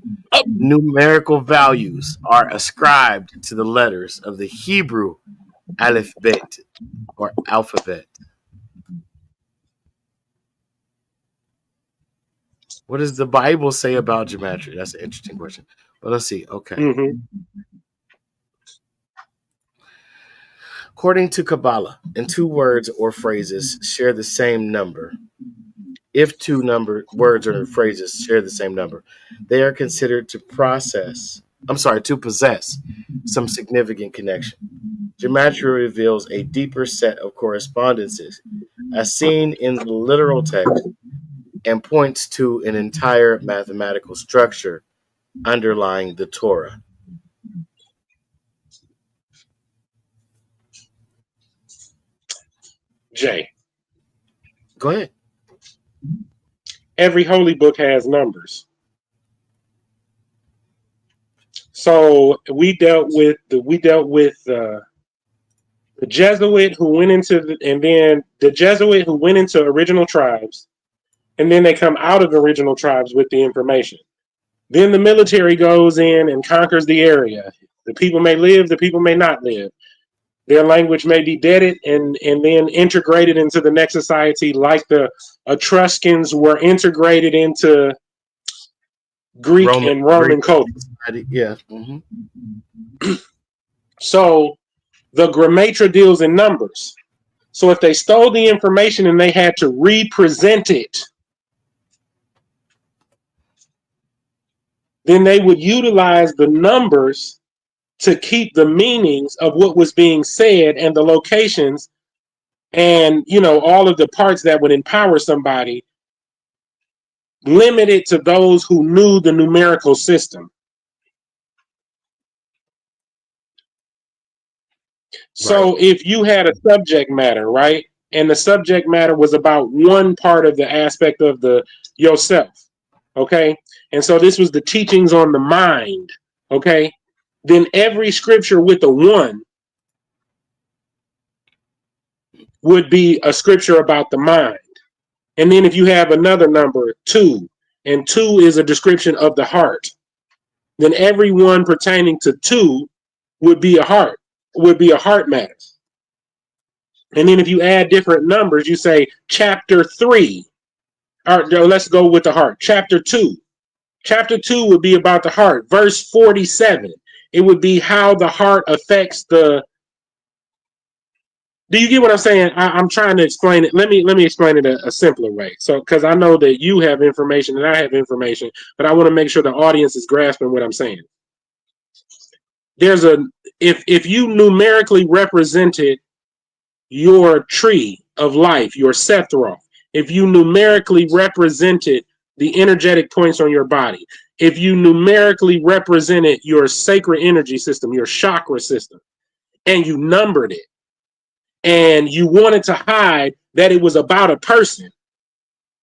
numerical values are ascribed to the letters of the Hebrew alphabet or alphabet. What does the Bible say about gematria? That's an interesting question. But let's see. Okay. According to Kaballah, and two words or phrases share the same number. If words or phrases share the same number, they are considered to possess some significant connection. Gematria reveals a deeper set of correspondences as seen in the literal text and points to an entire mathematical structure underlying the Torah. Jay. Go ahead. Every holy book has numbers. So we dealt with the Jesuit who went into the Jesuit who went into original tribes, and then they come out of original tribes with the information. Then the military goes in and conquers the area. The people may live, the people may not live. Their language may be deaded and then integrated into the next society, like the Etruscans were integrated into Greek and Roman culture. Yeah. Mm-hmm. So the Gematria deals in numbers. So if they stole the information and they had to represent it, then they would utilize the numbers to keep the meanings of what was being said and the locations and, all of the parts that would empower somebody, limited to those who knew the numerical system. So if you had a subject matter, right, and the subject matter was about one part of the aspect of the yourself, okay, and so this was the teachings on the mind, okay, then every scripture with a 1 would be a scripture about the mind. And then if you have another number, 2, and 2 is a description of the heart, then every one pertaining to 2 would be a heart matter. And then if you add different numbers, you say chapter 3. All right, let's go with the heart. Chapter 2. Chapter 2 would be about the heart. Verse 47. It would be how the heart affects the. Do you get what I'm saying? I'm trying to explain it. Let me explain it a simpler way. So, because I know that you have information and I have information, but I want to make sure the audience is grasping what I'm saying. If you numerically represented your tree of life, your Sethroth, if you numerically represented the energetic points on your body, if you numerically represented your sacred energy system, your chakra system, and you numbered it, and you wanted to hide that it was about a person,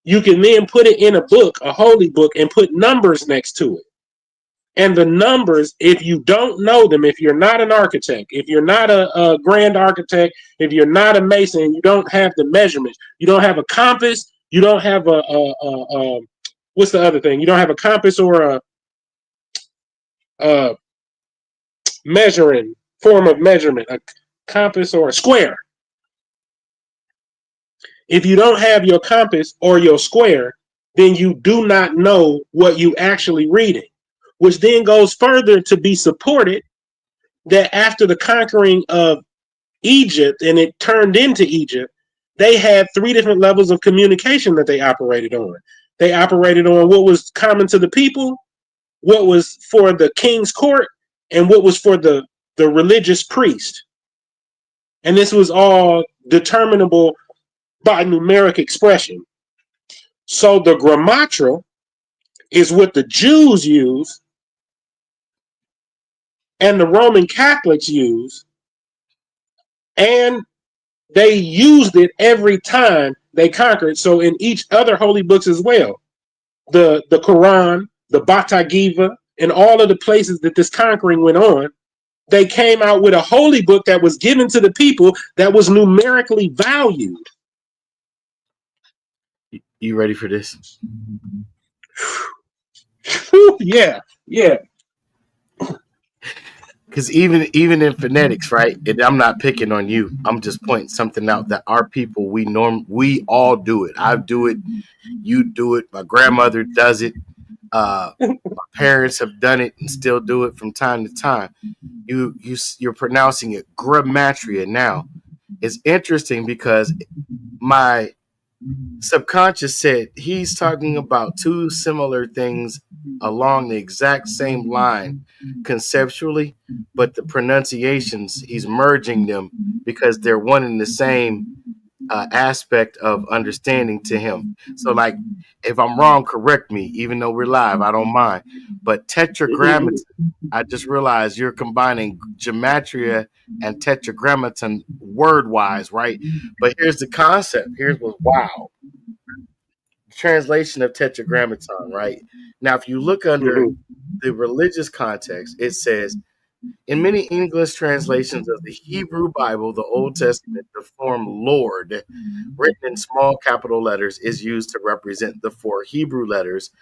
you can then put it in a book, a holy book, and put numbers next to it. And the numbers, if you don't know them, if you're not an architect, if you're not a grand architect, if you're not a mason, you don't have the measurements, you don't have a compass, you don't have what's the other thing? You don't have a compass or a measuring form of measurement, a compass or a square. If you don't have your compass or your square, then you do not know what you actually reading, which then goes further to be supported that after the conquering of Egypt and it turned into Egypt, they had 3 different levels of communication that they operated on. They operated on what was common to the people, what was for the king's court, and what was for the religious priest. And this was all determinable by numeric expression. So the Gematria is what the Jews use and the Roman Catholics use, and they used it every time they conquered. So in each other holy books as well, the Quran, the Bhagavad Gita, and all of the places that this conquering went on, they came out with a holy book that was given to the people that was numerically valued. You ready for this? Yeah. Because even in phonetics, right? And I'm not picking on you. I'm just pointing something out that our people, we all do it. I do it. You do it. My grandmother does it. My parents have done it and still do it from time to time. You're pronouncing it gematria now. It's interesting because my subconscious said he's talking about two similar things along the exact same line conceptually, but the pronunciations, he's merging them because they're one and the same aspect of understanding to him. So, like, if I'm wrong, correct me, even though we're live, I don't mind. But tetragrammaton, I just realized you're combining gematria and tetragrammaton word wise, right? But here's the concept. Here's what's wow. Translation of tetragrammaton, right? Now, if you look under the religious context, it says, in many English translations of the Hebrew Bible, the Old Testament, the form Lord, written in small capital letters, is used to represent the four Hebrew letters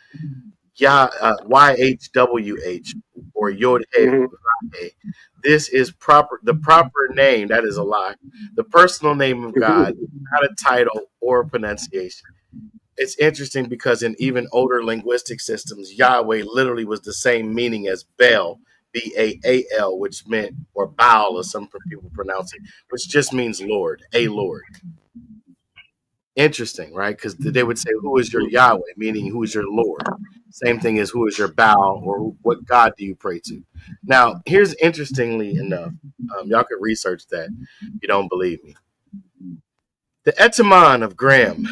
YHWH or Yod He. This is the proper name. That is a lie. The personal name of God, not a title or pronunciation. It's interesting because in even older linguistic systems, Yahweh literally was the same meaning as Baal, Baal, which meant, or Baal, as some people pronounce it, which just means Lord, a Lord. Interesting, right? Because they would say, who is your Yahweh, meaning who is your Lord? Same thing as who is your Baal, or what God do you pray to? Now, here's interestingly enough, y'all could research that if you don't believe me. The etymon of Graham,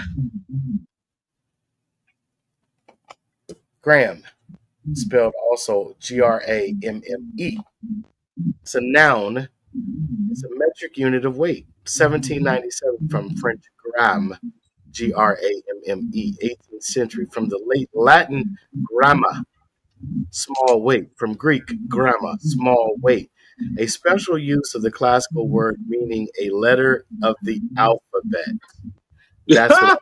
spelled also Gramme. It's a noun. It's a metric unit of weight. 1797 from French gramme, Gramme, 18th century from the late Latin gramma, small weight, from Greek gramma, small weight. A special use of the classical word meaning a letter of the alphabet. That's what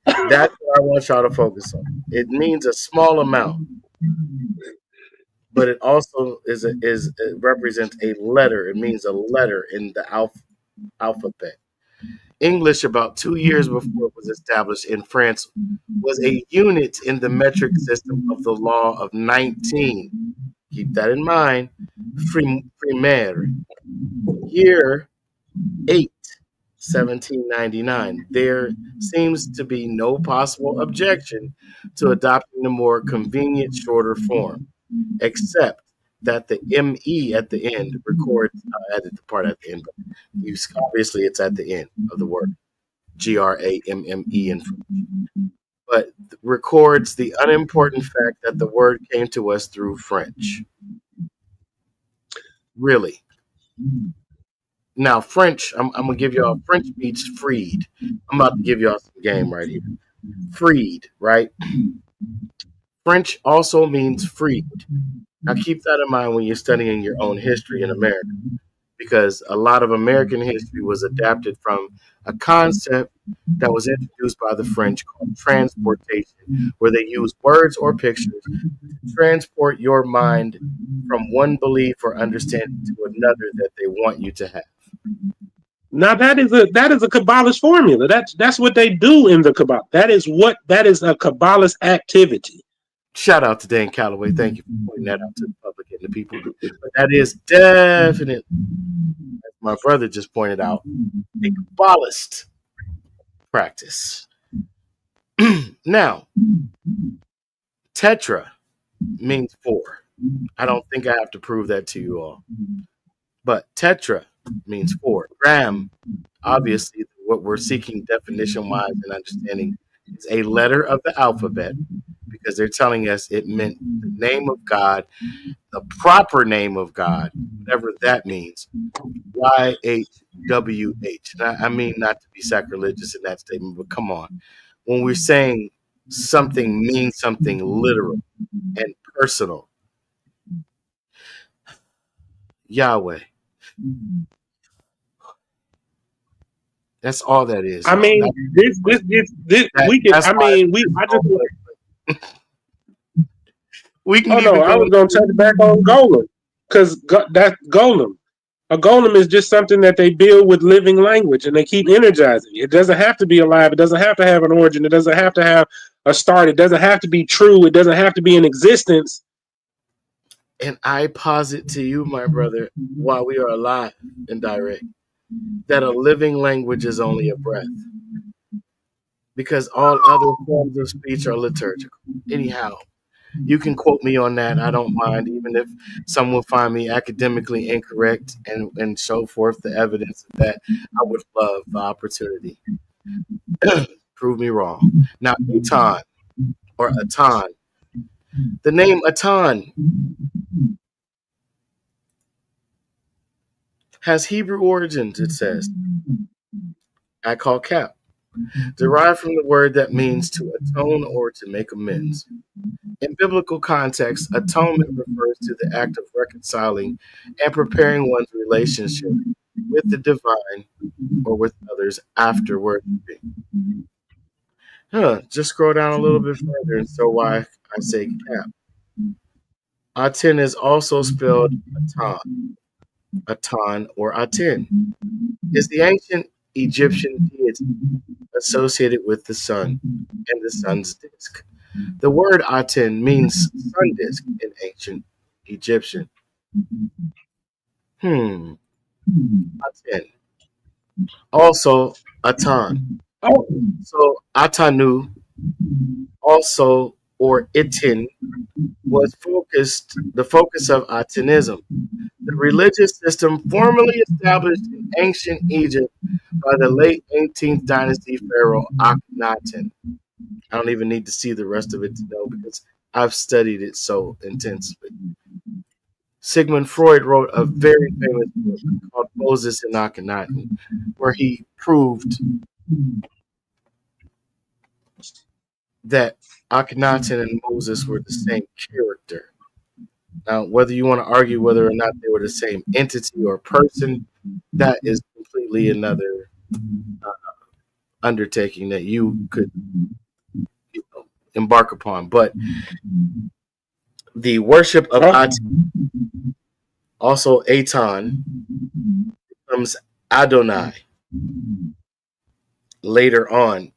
That's what I want y'all to focus on. It means a small amount, but it also it represents a letter. It means a letter in the alphabet. English, about 2 years before it was established in France, was a unit in the metric system of the law of 19. Keep that in mind. Primaire. Year 8. 1799. There seems to be no possible objection to adopting the more convenient, shorter form, except that the ME at the end records the part at the end. But obviously, it's at the end of the word Gramme in French, but records the unimportant fact that the word came to us through French. Really. Now, French, I'm going to give y'all French means freed. I'm about to give y'all some game right here. Freed, right? French also means freed. Now, keep that in mind when you're studying your own history in America, because a lot of American history was adapted from a concept that was introduced by the French called transportation, where they use words or pictures to transport your mind from one belief or understanding to another that they want you to have. Now that is a Kabbalist formula. That's what they do in the Kabbalah. That is a Kabbalist activity. Shout out to Dan Calloway. Thank you for pointing that out to the public and the people. But that is definitely, as my brother just pointed out, a Kabbalist practice. Now, tetra means 4. I don't think I have to prove that to you all. But tetra means 4. Gram, obviously, what we're seeking definition-wise and understanding is a letter of the alphabet, because they're telling us it meant the name of God, the proper name of God, whatever that means, YHWH. I mean, not to be sacrilegious in that statement, but come on. When we're saying something means something literal and personal, Yahweh. That's all that is. I mean, this we can. I mean, I just. We can. Oh no, I was going to touch back on golem, because that's golem. A golem is just something that they build with living language, and they keep energizing. It doesn't have to be alive. It doesn't have to have an origin. It doesn't have to have a start. It doesn't have to be true. It doesn't have to be in existence. And I posit to you, my brother, while we are alive and direct, that a living language is only a breath, because all other forms of speech are liturgical. Anyhow, you can quote me on that. I don't mind, even if some will find me academically incorrect and show forth the evidence of that. I would love the opportunity. Prove me wrong. Now, Atan or Atan, the name Atan has Hebrew origins, it says. I call cap, derived from the word that means to atone or to make amends. In biblical context, atonement refers to the act of reconciling and preparing one's relationship with the divine or with others after worshiping. Just scroll down a little bit further and so why I say cap. Aten is also spelled Atan. Atan or Aten is the ancient Egyptian deity associated with the sun and the sun's disk. The word Aten means sun disk in ancient Egyptian. Aten. Also Atan. Oh, So Atanu also or Itin was the focus of Atenism, the religious system formerly established in ancient Egypt by the late 18th dynasty pharaoh Akhenaten. I don't even need to see the rest of it to know because I've studied it so intensely. Sigmund Freud wrote a very famous book called Moses and Akhenaten, where he proved that Akhenaten and Moses were the same character. Now, whether you want to argue whether or not they were the same entity or person, that is completely another undertaking that you could embark upon. But the worship of Aten, also Aton, becomes Adonai later on.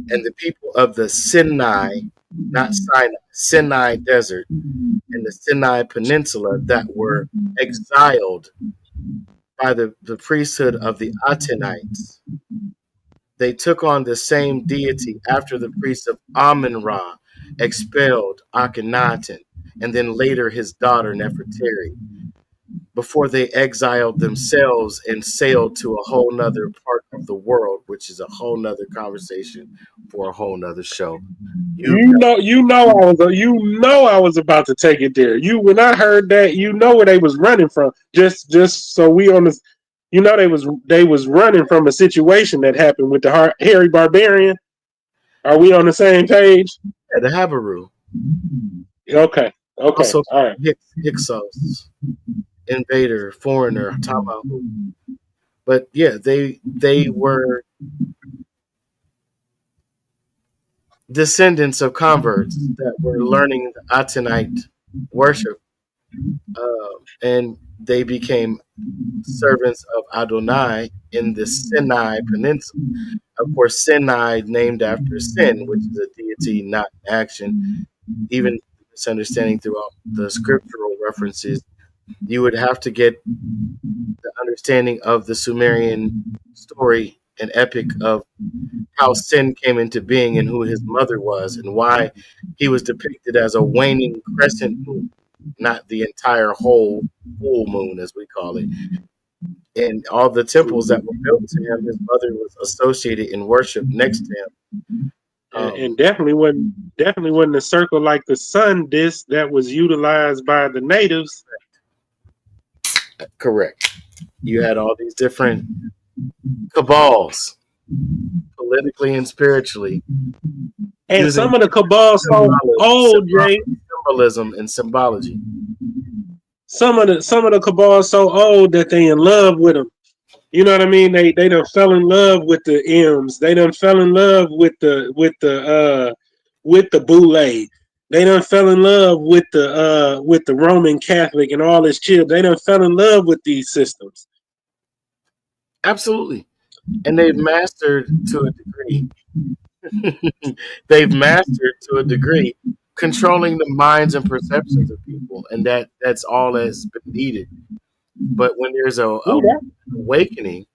And the people of the Sinai, not Sinai, Sinai Desert and the Sinai Peninsula that were exiled by the priesthood of the Atenites, they took on the same deity after the priests of Amun-Ra expelled Akhenaten and then later his daughter Nefertari before they exiled themselves and sailed to a whole nother part of the world, which is a whole nother conversation for a whole nother show. I was about to take it there. When I heard that, where they was running from. Just so we on this, they was running from a situation that happened with the Harry Barbarian. Are we on the same page? Yeah, the Habaru. Okay. Also, all right. Hyksos, invader, foreigner, Tamahu. But yeah, they were descendants of converts that were learning the Atenite worship, and they became servants of Adonai in the Sinai Peninsula. Of course, Sinai named after Sin, which is a deity not in action. Even misunderstanding throughout the scriptural references, you would have to get the understanding of the Sumerian story and epic of how Sin came into being and who his mother was and why he was depicted as a waning crescent moon, not the entire whole full moon, as we call it. And all the temples that were built to him, his mother was associated in worship next to him. And definitely wasn't a circle like the sun disk that was utilized by the natives. Correct. You had all these different cabals, politically and spiritually. And some of the cabals so old, Jay. Symbolism and symbology. Some of the cabals so old that they in love with them. You know what I mean? They done fell in love with the M's. They done fell in love with the Boule. They done fell in love with the Roman Catholic and all this chill. They done fell in love with these systems. Absolutely. And they've mastered to a degree They've mastered to a degree controlling the minds and perceptions of people, and that's all that's been needed. But when there's a Yeah. awakening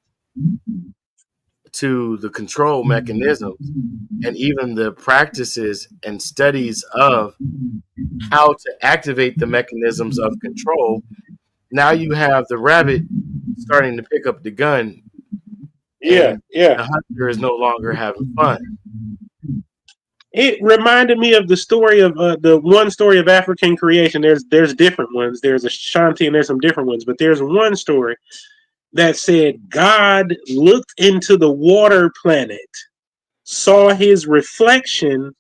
to the control mechanisms and even the practices and studies of how to activate the mechanisms of control, now you have the rabbit starting to pick up the gun, Yeah, and yeah. the hunter is no longer having fun. It reminded me of the story of the one story of African creation. There's different ones. There's Ashanti and there's some different ones, but there's one story that said God looked into the water planet, saw his reflection,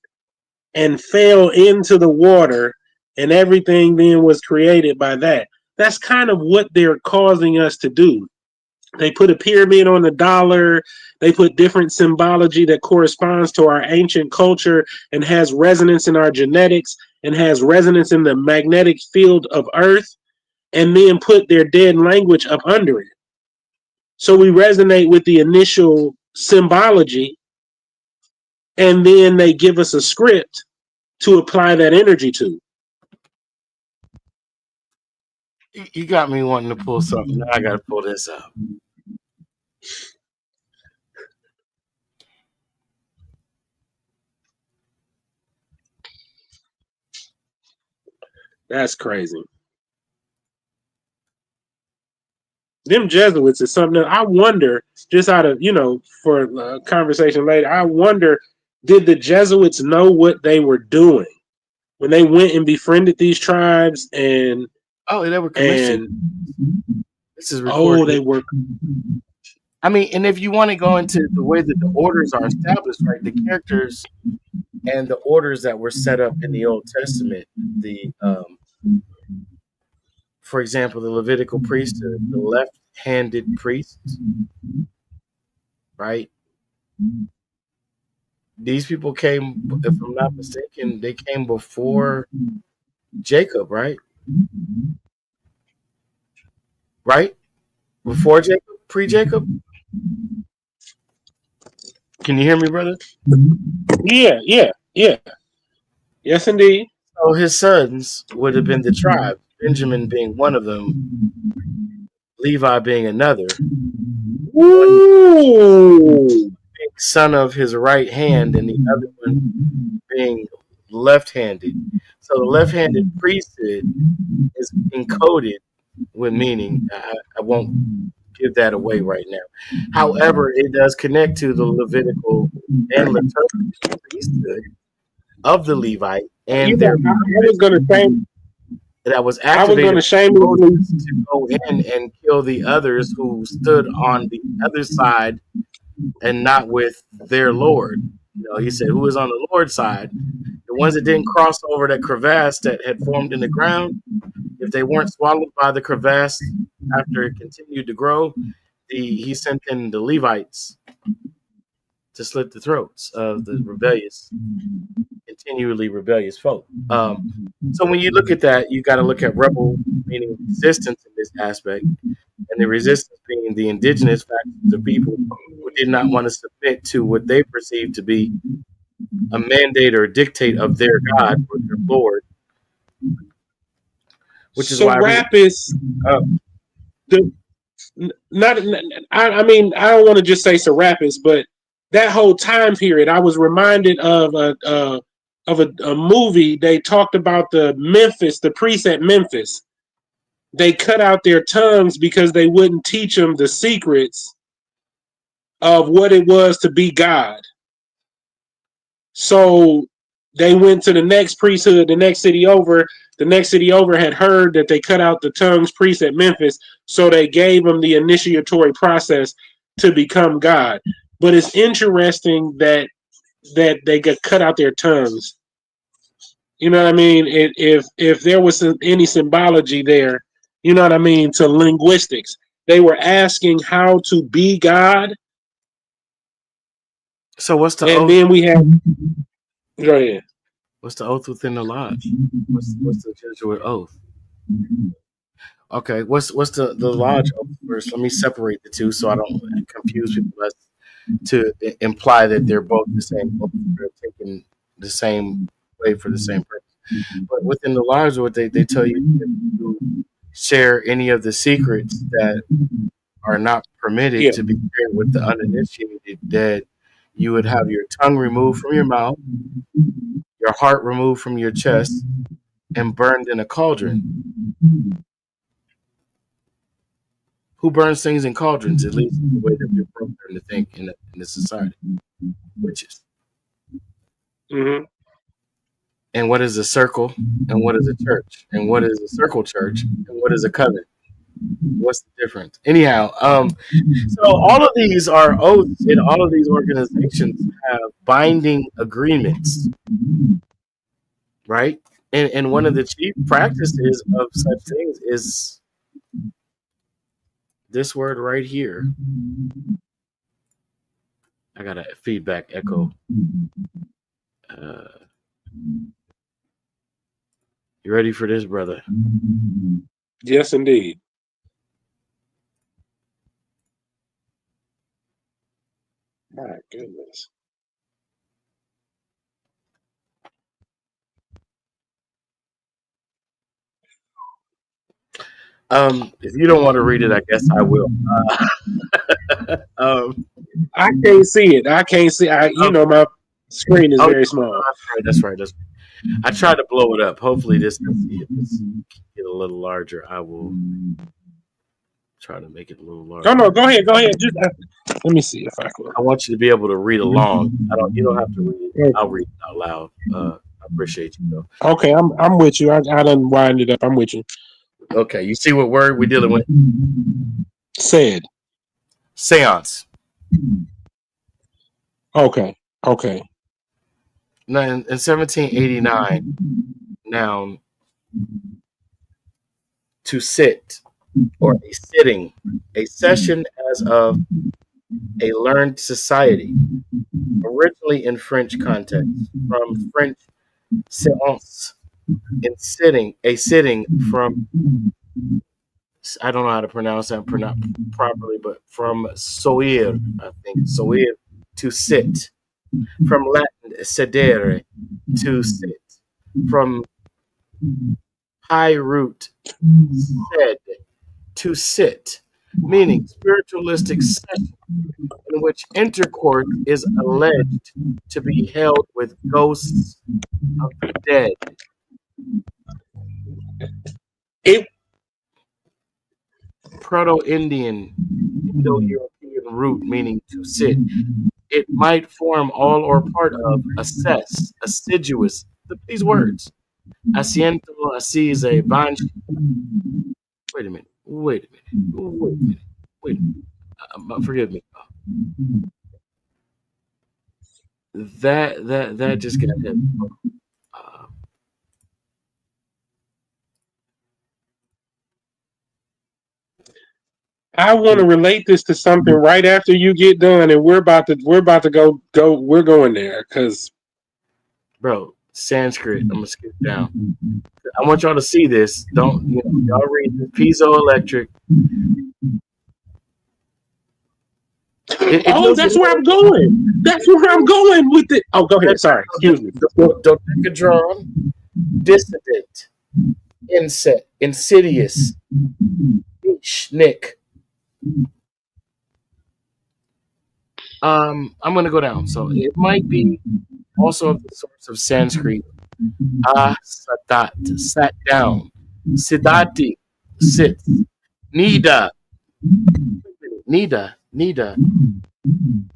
and fell into the water, and everything then was created by that. That's kind of what they're causing us to do. They put a pyramid on the dollar. They put different symbology that corresponds to our ancient culture and has resonance in our genetics and has resonance in the magnetic field of Earth, and then put their dead language up under it. So we resonate with the initial symbology, and then they give us a script to apply that energy to. You got me wanting to pull something. Now I got to pull this up. That's crazy. Them Jesuits is something that I wonder, just out of, for a conversation later, I wonder, did the Jesuits know what they were doing when they went and befriended these tribes and Oh, they were commissioned. This is oh, recorded. they were. I mean, and if you want to go into the way that the orders are established, right? The characters and the orders that were set up in the Old Testament, for example, the Levitical priesthood, the left-handed priests, right? These people came, if I'm not mistaken, they came before Jacob, right? Right? Before Jacob, pre-Jacob. Can you hear me, brother? Yeah, yeah, yeah. Yes, indeed. So his sons would have been the tribe, Benjamin being one of them, Levi being another. One Ooh. being son of his right hand, and the other one being left-handed. So the left-handed priesthood is encoded with meaning. I won't give that away right now. However, it does connect to the Levitical and liturgical priesthood of the Levite and their I was gonna say. that was I was activated gonna shamelessly. to go in and kill the others who stood on the other side and not with their Lord. He said, "Who is on the Lord's side?" The ones that didn't cross over that crevasse that had formed in the ground, if they weren't swallowed by the crevasse after it continued to grow, he sent in the Levites to slit the throats of the continually rebellious folk. So when you look at that, you got to look at rebel meaning resistance in this aspect, and the resistance being the indigenous factions of people who did not want to submit to what they perceived to be a mandate or a dictate of their God or their Lord, which is why Serapis, the not. I mean, I don't want to just say Serapis, but that whole time period, I was reminded of a movie. They talked about the priests at Memphis. They cut out their tongues because they wouldn't teach them the secrets of what it was to be God. So they went to the next priesthood, the next city over. The next city over had heard that they cut out the tongues priests at Memphis, so they gave them the initiatory process to become God. But it's interesting that they got cut out their tongues. You know what I mean? If there was any symbology there, you know what I mean, to linguistics, they were asking how to be God, So what's the and oath? then we have. Go ahead. What's the oath within the lodge? What's the Jesuit oath? Okay, what's the lodge oath first? Let me separate the two so I don't confuse people. to imply that they're both the same, both are taking the same way for the same purpose. But within the lives, what they tell you to share any of the secrets that are not permitted to be shared with the uninitiated, that you would have your tongue removed from your mouth, your heart removed from your chest, and burned in a cauldron. Who burns things in cauldrons? At least the way that we're programmed to think in the society. Witches. Mm-hmm. And what is a circle? And what is a church? And what is a circle church? And what is a covenant? What's the difference? Anyhow, so all of these are oaths, and all of these organizations have binding agreements, right? And one of the chief practices of such things is this word right here. I got a feedback echo. You ready for this, brother? Yes, indeed. My goodness. If you don't want to read it, I guess I will. I can't see it. I can't see. My screen is very small. That's right. I tried to blow it up. Hopefully, this get a little larger. I will try to make it a little larger. Oh no, go ahead. Just let me see if I can. I want you to be able to read along. You don't have to read it. I'll read it out loud. I appreciate you though. Okay, I'm with you. I done wind it up. I'm with you. Okay, you see what word we're dealing with? Said. Seance. Okay. Now, in 1789, noun, to sit, or a sitting, a session as of a learned society, originally in French context, from French séance, in sitting, a sitting from, I don't know how to pronounce that properly, but from soir, I think, soir, to sit. From Latin, sedere, to sit. From high root, sed, to sit, meaning spiritualistic session in which intercourse is alleged to be held with ghosts of the dead. Proto-Indian, Indo-European root meaning to sit. It might form all or part of, assess, assiduous. These words. Asiento, assise, banshee. Wait a minute. Forgive me. That just got hit. I want to relate this to something right after you get done, and we're about to go. We're going there because, bro, Sanskrit. I'm gonna skip down. I want y'all to see this. Don't y'all read the piezoelectric. That's where I'm going. That's where I'm going with it. Oh, go ahead. Sorry, excuse me. Dodecadron, dissident, insidious, Nick. I'm gonna go down. So it might be also the source of Sanskrit. Sadat, sat down. Siddhati, sit. Nida.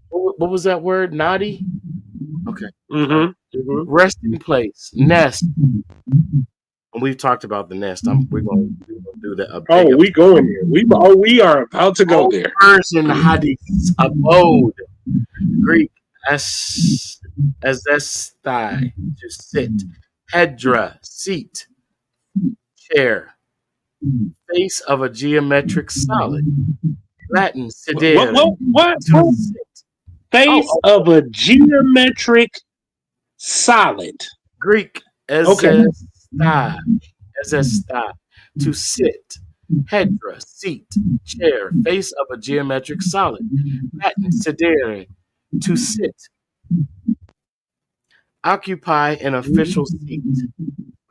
What was that word? Nadi? Okay. Mm-hmm. Resting place. Nest. And we've talked about the nest. We're going to do that. We going there. We are about to go there. Persian hadith, abode. Greek asestai, to sit. Hedra, seat. Chair. Face of a geometric solid. Latin, sedere. What? Face of a geometric solid. Greek, asestai, to sit. Hedra, seat, chair, face of a geometric solid. Latin, sedere, to sit. Occupy an official seat.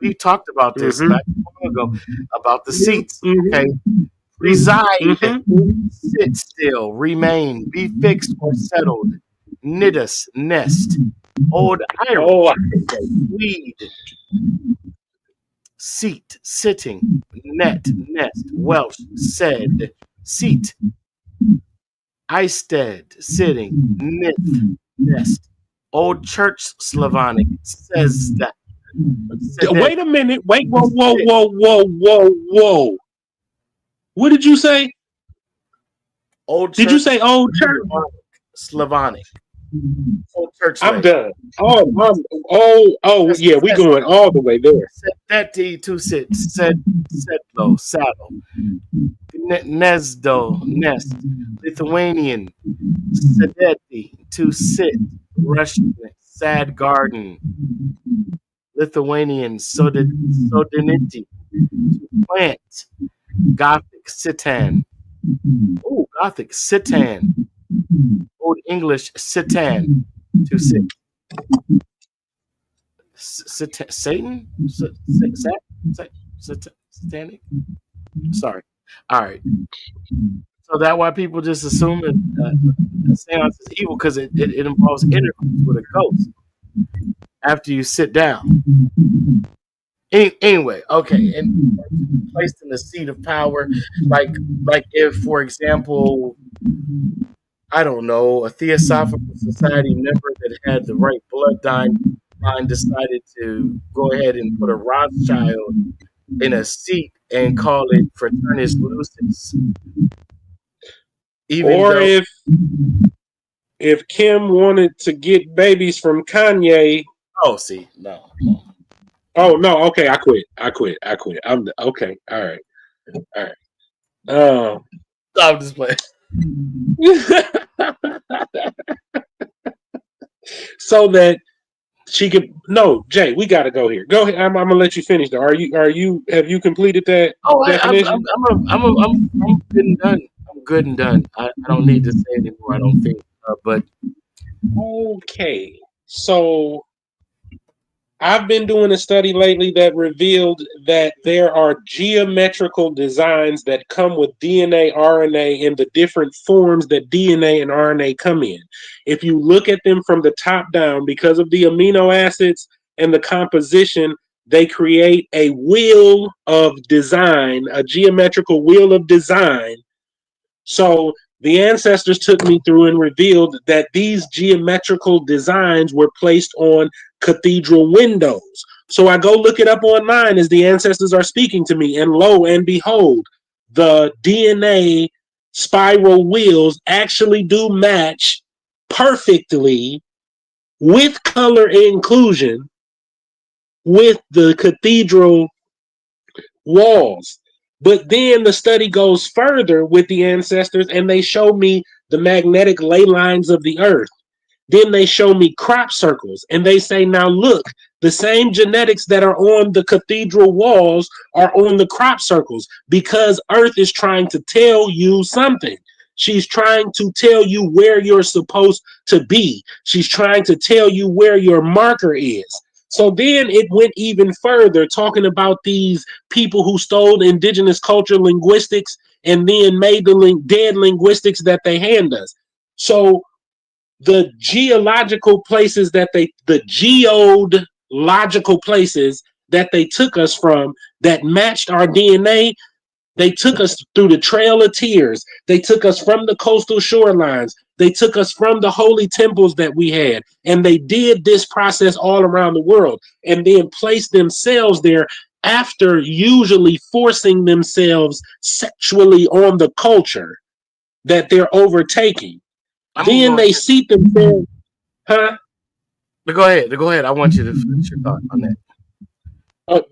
We talked about this not too long ago about the seats. Okay, reside, sit still, remain, be fixed or settled. Nidus, nest. Old Irish, weed. Seat, sitting. Net, nest. Welsh, said. Seat. Eistead, sitting. Nith, nest. Old Church Slavonic says that. Wait a minute. Wait. Whoa. What did you say? Old Did you say old church? Slavonic. Old church. I'm done. Yeah, we going all the way there. Sedeti to sit. Sedlo, saddle. Nesdo, nest. Lithuanian. Sedeti, to sit. Russian, sad garden. Lithuanian, sodinity, to plant. Gothic, sitan. Oh, Gothic, sitan. Old English, sitan, to sit. Satan? Satanic? Sorry. All right. So that's why people just assume that a seance is evil because it involves intercourse with a ghost after you sit down. Anyway, okay, and placed in the seat of power, like if, for example, I don't know, a Theosophical Society member that had the right bloodline decided to go ahead and put a Rothschild in a seat and call it Fraternis Lucis. If Kim wanted to get babies from Kanye. Oh, see, no. Oh no, okay, I quit. I'm okay. All right. I'm just playing. So that she could. No, Jay, we got to go here. Go ahead. I'm gonna let you finish. Though. Have you completed that definition? I'm good and done. I'm good and done. I don't need to say anymore. I don't think. But okay, so I've been doing a study lately that revealed that there are geometrical designs that come with DNA, RNA in the different forms that DNA and RNA come in. If you look at them from the top down, because of the amino acids and the composition, they create a wheel of design, a geometrical wheel of design. So the ancestors took me through and revealed that these geometrical designs were placed on cathedral windows. So I go look it up online as the ancestors are speaking to me, and lo and behold, the DNA spiral wheels actually do match perfectly with color inclusion with the cathedral walls. But then the study goes further with the ancestors and they show me the magnetic ley lines of the earth. Then they show me crop circles and they say, now look, the same genetics that are on the cathedral walls are on the crop circles because earth is trying to tell you something. She's trying to tell you where you're supposed to be. She's trying to tell you where your marker is. So then it went even further, talking about these people who stole indigenous culture linguistics and then made the dead linguistics that they hand us. So the geological places that the geological places that they took us from that matched our DNA, they took us through the Trail of Tears. They took us from the coastal shorelines. They took us from the holy temples that we had. And they did this process all around the world and then placed themselves there after usually forcing themselves sexually on the culture that they're overtaking. Then they seat themselves. Huh? Go ahead. I want you to finish your thought on that.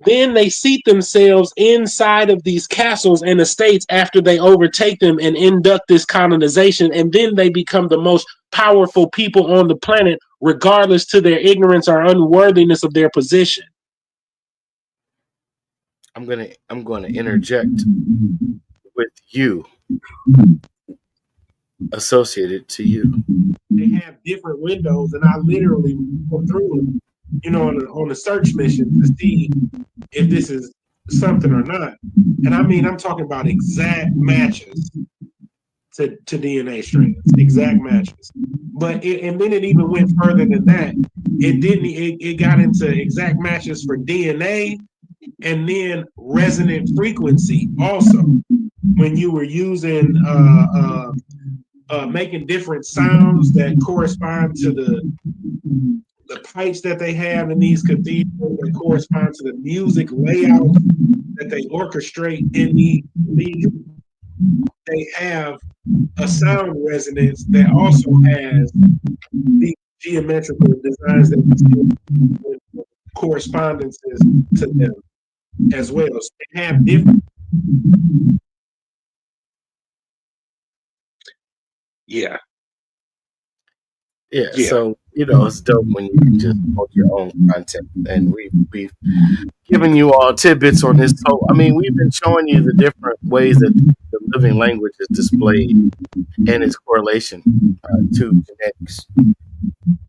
Then they seat themselves inside of these castles and estates after they overtake them and induct this colonization, and then they become the most powerful people on the planet, regardless to their ignorance or unworthiness of their position. I'm going to interject with you associated to you. They have different windows, and I literally go through them, on a search mission to see if this is something or not. And I mean, I'm talking about exact matches to DNA strands, exact matches. But and then it even went further than that. It got into exact matches for DNA and then resonant frequency also. When you were using making different sounds that correspond to the pipes that they have in these cathedrals, that correspond to the music layout that they orchestrate in the cathedral. They have a sound resonance that also has the geometrical designs that we see with correspondences to them as well. So they have different. Yeah. So it's dope when you just post your own content, and we've given you all tidbits on this. So I mean, we've been showing you the different ways that the living language is displayed and its correlation to genetics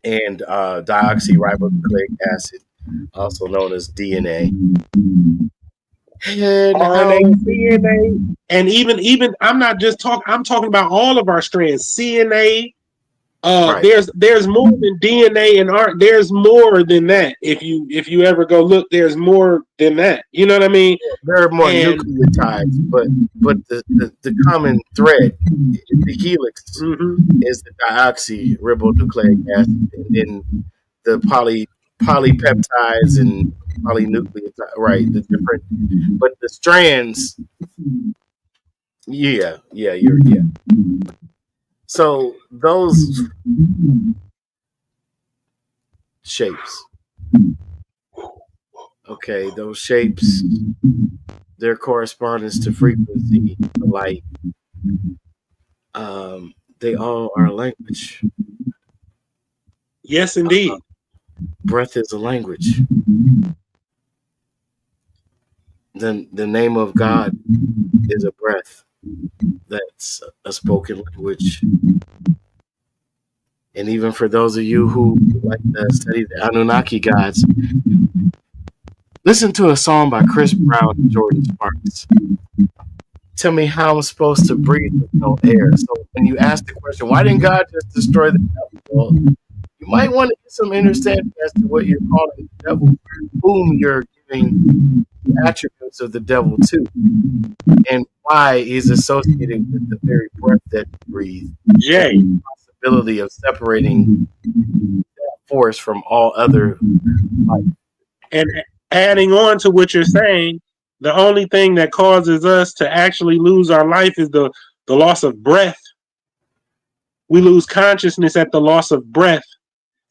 and deoxyribonucleic acid, also known as DNA. And RNA, DNA, and even I'm not just talking. I'm talking about all of our strands. CNA. Right. There's more than DNA and art. There's more than that. If you ever go look, there's more than that. You know what I mean? There are more nucleotides, but the common thread, the helix, is the deoxyribonucleic acid, and then the polypeptides and polynucleotides. Right, the different, but the strands. Yeah. So those shapes, okay, those shapes, their correspondence to frequency, light, they all are a language. Yes, indeed. Breath is a language. The name of God is a breath. That's a spoken language. And even for those of you who like to study the Anunnaki gods, listen to a song by Chris Brown and Jordan Sparks. Tell me how I'm supposed to breathe with no air. So when you ask the question, why didn't God just destroy the devil? Well, you might want to get some understanding as to what you're calling the devil, whom you're giving the attributes of the devil to, and why he's associated with the very breath that you breathe. Jay. The possibility of separating that force from all other life. And adding on to what you're saying, the only thing that causes us to actually lose our life is the loss of breath. We lose consciousness at the loss of breath.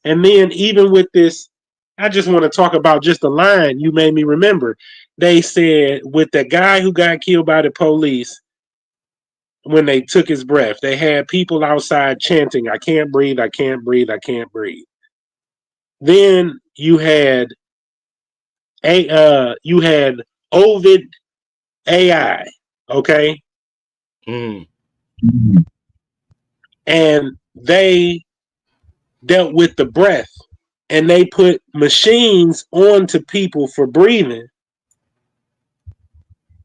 And then even with this, I just want to talk about just a line you made me remember. They said with the guy who got killed by the police, when they took his breath, they had people outside chanting, "I can't breathe, I can't breathe, I can't breathe." Then you had Ovid AI, okay? And they dealt with the breath, and they put machines onto people for breathing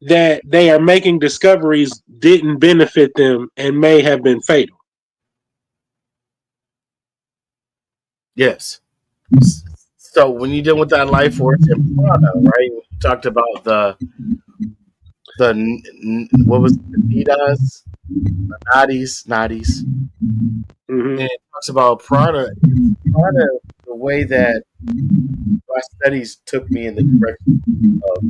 that they are making discoveries didn't benefit them and may have been fatal. Yes. So when you deal with that life force in Prana, right? We talked about the what was it, the nadis. And it talks about Prana. Prana, the way that my studies took me in the direction of,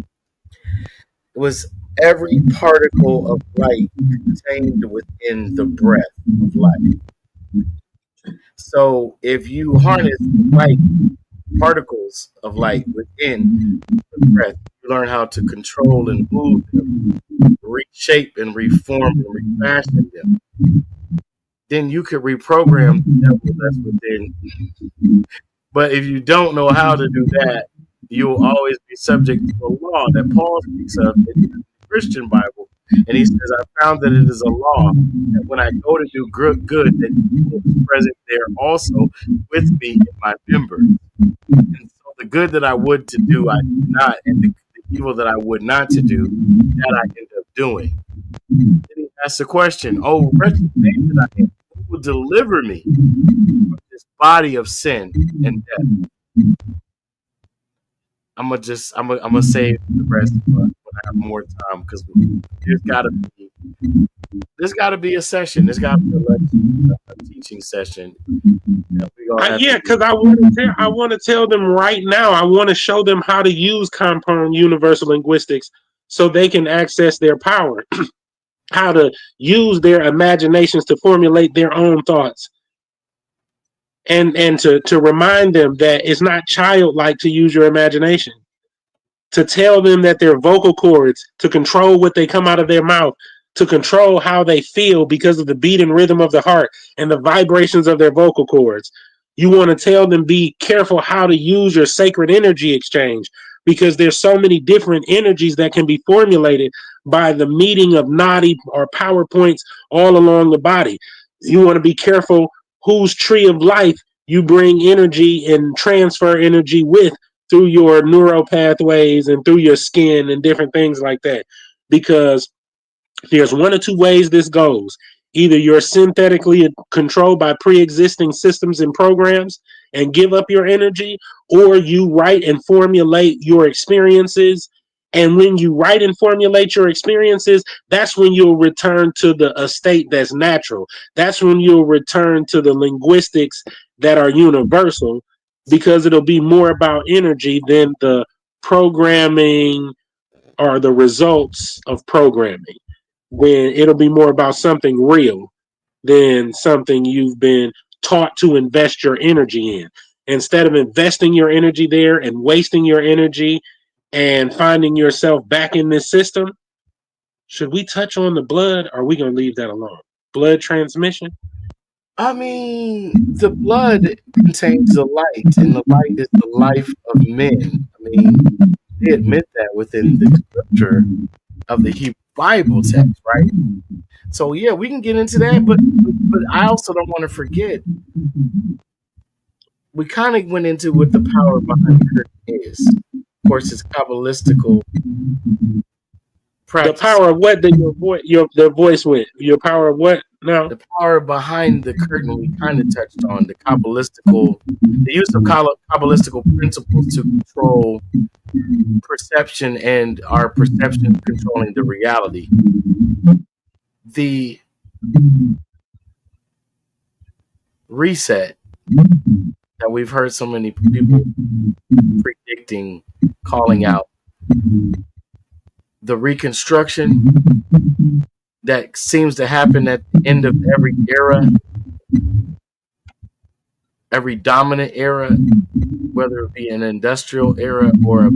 was every particle of light contained within the breath of life. So if you harness the light, particles of light within the breath, you learn how to control and move them, reshape and reform and refashion them. Then you could reprogram the devil that's within. But if you don't know how to do that, you will always be subject to a law that Paul speaks of in the Christian Bible, And he says, I found that it is a law that when I go to do good, that evil is present there also with me in my members. And so the good that I would to do, I do not, and the evil that I would not to do, that I end up doing. Then he asks the question, oh, wretched man that I am, who will deliver me from this body of sin and death? I'm gonna save the rest for when I have more time, because there's gotta be a session. There's gotta be a teaching session. Because I want to tell them right now. I want to show them how to use compound universal linguistics so they can access their power. How to use their imaginations to formulate their own thoughts. And to remind them that it's not childlike to use your imagination. To tell them that their vocal cords, to control what they come out of their mouth, to control how they feel because of the beat and rhythm of the heart and the vibrations of their vocal cords. You want to tell them, be careful how to use your sacred energy exchange, because there's so many different energies that can be formulated by the meeting of nadi or power points all along the body. You want to be careful whose tree of life you bring energy and transfer energy with through your neural pathways and through your skin and different things like that. Because there's one or two ways this goes. Either you're synthetically controlled by pre-existing systems and programs and give up your energy, or you write and formulate your experiences. And when you write and formulate your experiences, that's when you'll return to a state that's natural. That's when you'll return to the linguistics that are universal, because it'll be more about energy than the programming or the results of programming. When it'll be more about something real than something you've been taught to invest your energy in. Instead of investing your energy there and wasting your energy and finding yourself back in this system, should we touch on the blood, or are we going to leave that alone? Blood transmission? I mean, the blood contains the light, and the light is the life of men. I mean, they admit that within the scripture of the Hebrew Bible text, right? So yeah, we can get into that, but I also don't want to forget, we kind of went into what the power behind the curtain is. Of course, it's Kabbalistical practice. The power of what did the voice went? Your power of what? No. The power behind the curtain, we kind of touched on the use of Kabbalistical principles to control perception, and our perception controlling the reality. The reset that we've heard so many people predicting, calling out, the Reconstruction that seems to happen at the end of every era, every dominant era, whether it be an industrial era or a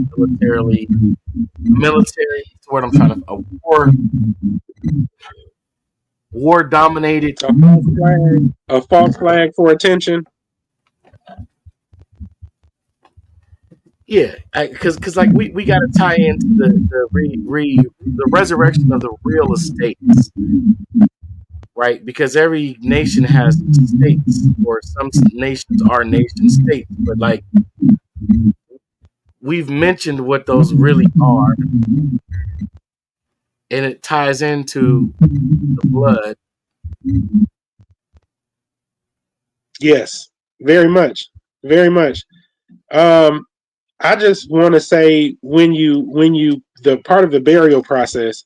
military, what I'm trying to, war dominated, a false flag for attention. Yeah, because like we got to tie into the resurrection of the real estates, right? Because every nation has states, or some nations are nation states, but like we've mentioned what those really are, and it ties into the blood. Yes, very much, very much. I just want to say, when you the part of the burial process,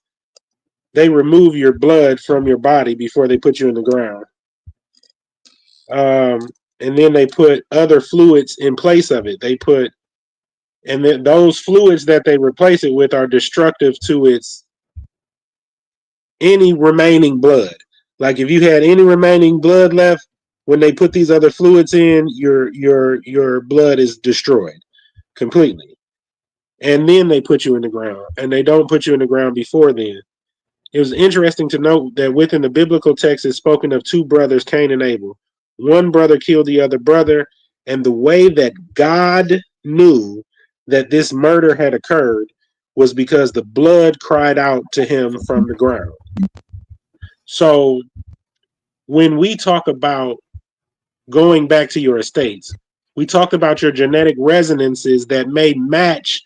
they remove your blood from your body before they put you in the ground. And then they put other fluids in place of it. And then those fluids that they replace it with are destructive to any remaining blood. Like if you had any remaining blood left, when they put these other fluids in, your blood is destroyed completely. And then they put you in the ground, and they don't put you in the ground before then. It was interesting to note that within the biblical text is spoken of two brothers, Cain and Abel. One brother killed the other brother, and the way that God knew that this murder had occurred was because the blood cried out to him from the ground. So when we talk about going back to your estates, we talked about your genetic resonances that may match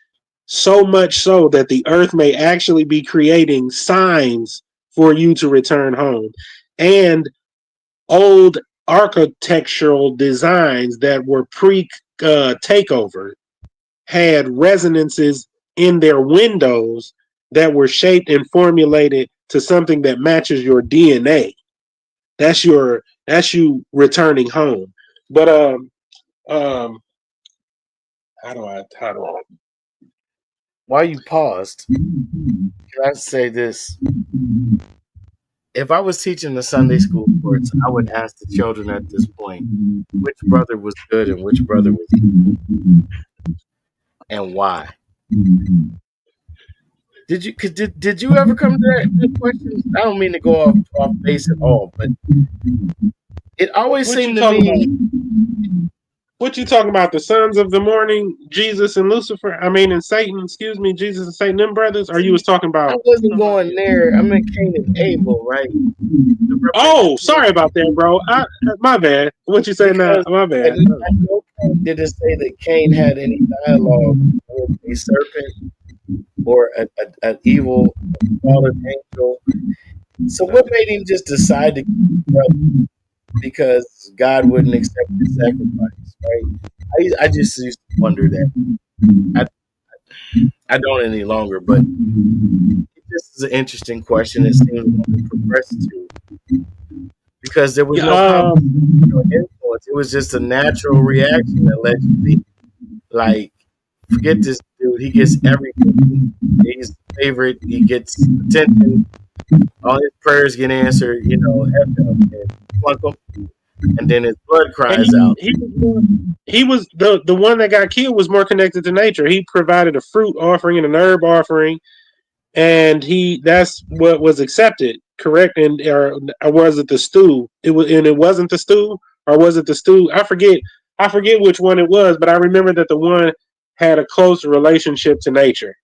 so much so that the earth may actually be creating signs for you to return home. And old architectural designs that were pre-takeover had resonances in their windows that were shaped and formulated to something that matches your DNA. That's you returning home. But um how do I While you paused, can I say this? If I was teaching the Sunday school course, I would ask the children at this point which brother was good and which brother was evil, and why. Did you ever come to that question? I don't mean to go off base at all, but it always what you seemed to talking me. about? What you talking about? The sons of the morning, Jesus and Lucifer? I mean, and Satan. Excuse me, Jesus and Satan, them brothers. Or you was talking I about? wasn't going there. I meant Cain and Abel, right? The Oh, sorry representation, about that, bro. My bad. What you say now? because My bad. at no point did it say that Cain had any dialogue with a serpent or an evil fallen angel. So what made him just decide to kill his brother? Because God wouldn't accept his sacrifice, right? I just used to wonder that. I, I don't any longer, but this is an interesting question. It seems to progress to because there was Yeah, no competition or influence. It was just a natural reaction allegedly. Like, forget this dude. He gets everything. He's the favorite. He gets attention. All his prayers get answered. F him and plunk him. And then his blood and cries out. he was the one that got killed was more connected to nature. He provided a fruit offering and an herb offering, and that's what was accepted. Correct, and or was it the stew? It wasn't the stew, or was it the stew? I forget. I forget which one it was, but I remember that the one had a close relationship to nature.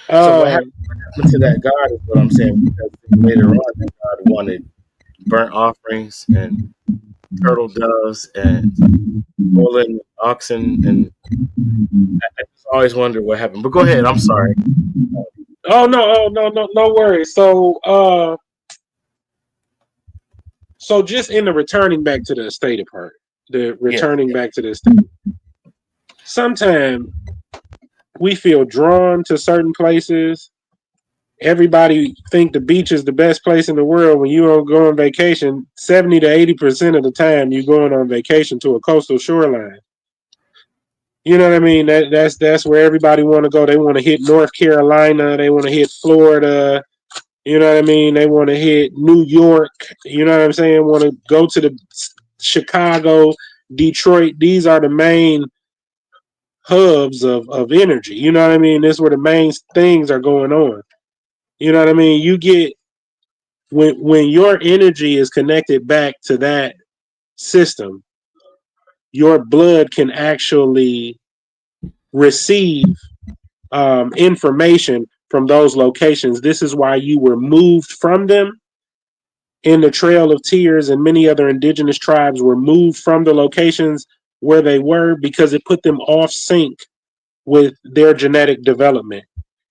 So what happened to that God is what I'm saying, because later on that God wanted burnt offerings and turtle doves and stolen oxen, and I just always wonder what happened. But go ahead. I'm sorry. No worries. So just in the returning back to the estate part, the Yeah. returning back to the estate. Sometimes we feel drawn to certain places. Everybody think the beach is the best place in the world. When you go on vacation, 70 to 80% of the time you're going on vacation to a coastal shoreline. You know what I mean? That's where everybody want to go. They want to hit North Carolina. They want to hit Florida. You know what I mean? They want to hit New York. You know what I'm saying? Want to go to the Chicago, Detroit. These are the main hubs of energy. You know what I mean? This is where the main things are going on. You know what I mean? You get when your energy is connected back to that system, your blood can actually receive information from those locations. This is why you were moved from them in the Trail of Tears, and many other indigenous tribes were moved from the locations where they were because it put them off sync with their genetic development.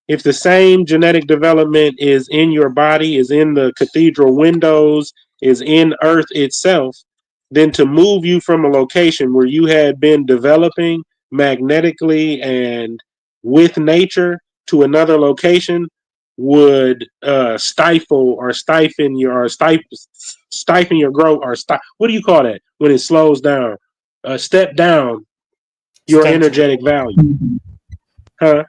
If the same genetic development is in your body, is in the cathedral windows, is in Earth itself, then to move you from a location where you had been developing magnetically and with nature to another location would stifle or stifle your stifle your growth or what do you call that when it slows down? Step down your Stunt your energetic value, huh?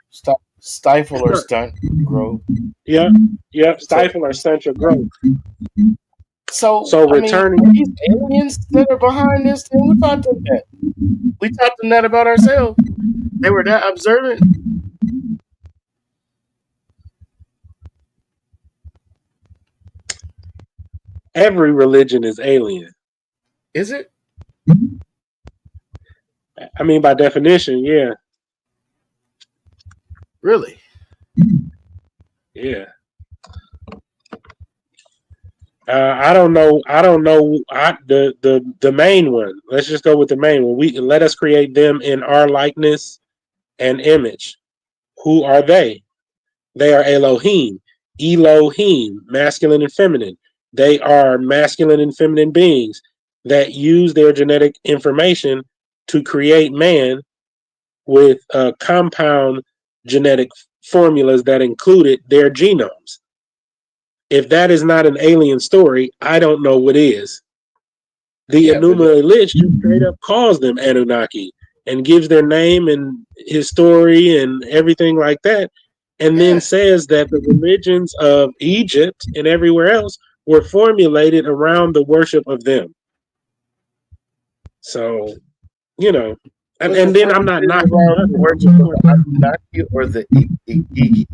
stifle or stunt growth. Yep, So, stifle or stunt your growth. so So I mean, returning, are these aliens that are behind this thing? We taught them that. We taught them that about ourselves. They were that observant. every religion is alien. Is it I mean, by definition, yeah. really? Yeah. I don't know. The main one. Let's just go with the main one. We let us create them in our likeness and image. Who are they? They are Elohim. Elohim, masculine and feminine. They are masculine and feminine beings that use their genetic information to create man with compound genetic formulas that included their genomes. If that is not an alien story, I don't know what is. The Enuma Elish just straight up calls them Anunnaki and gives their name and his story and everything like that, and then says that the religions of Egypt and everywhere else were formulated around the worship of them. So, you know, and then I'm not knocking the worship of the Anunnaki or the Igigi.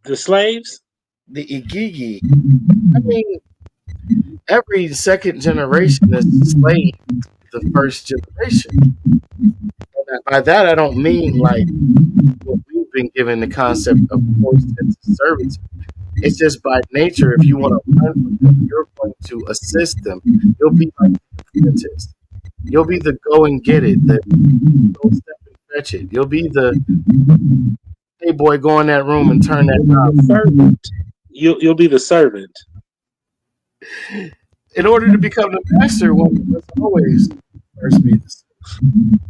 The slaves? The Igigi. I mean, every second generation is slave to the first generation. And by that, I don't mean like what we've been given the concept of forced into servitude. It's just by nature, if you want to learn from them, you're going to assist them. You'll be like the apprentice. You'll be the go and get it, the go step and fetch it. You'll be the hey boy, go in that room and turn that knob. Servant. You'll be the servant. In order to become the master, one must always first be the servant.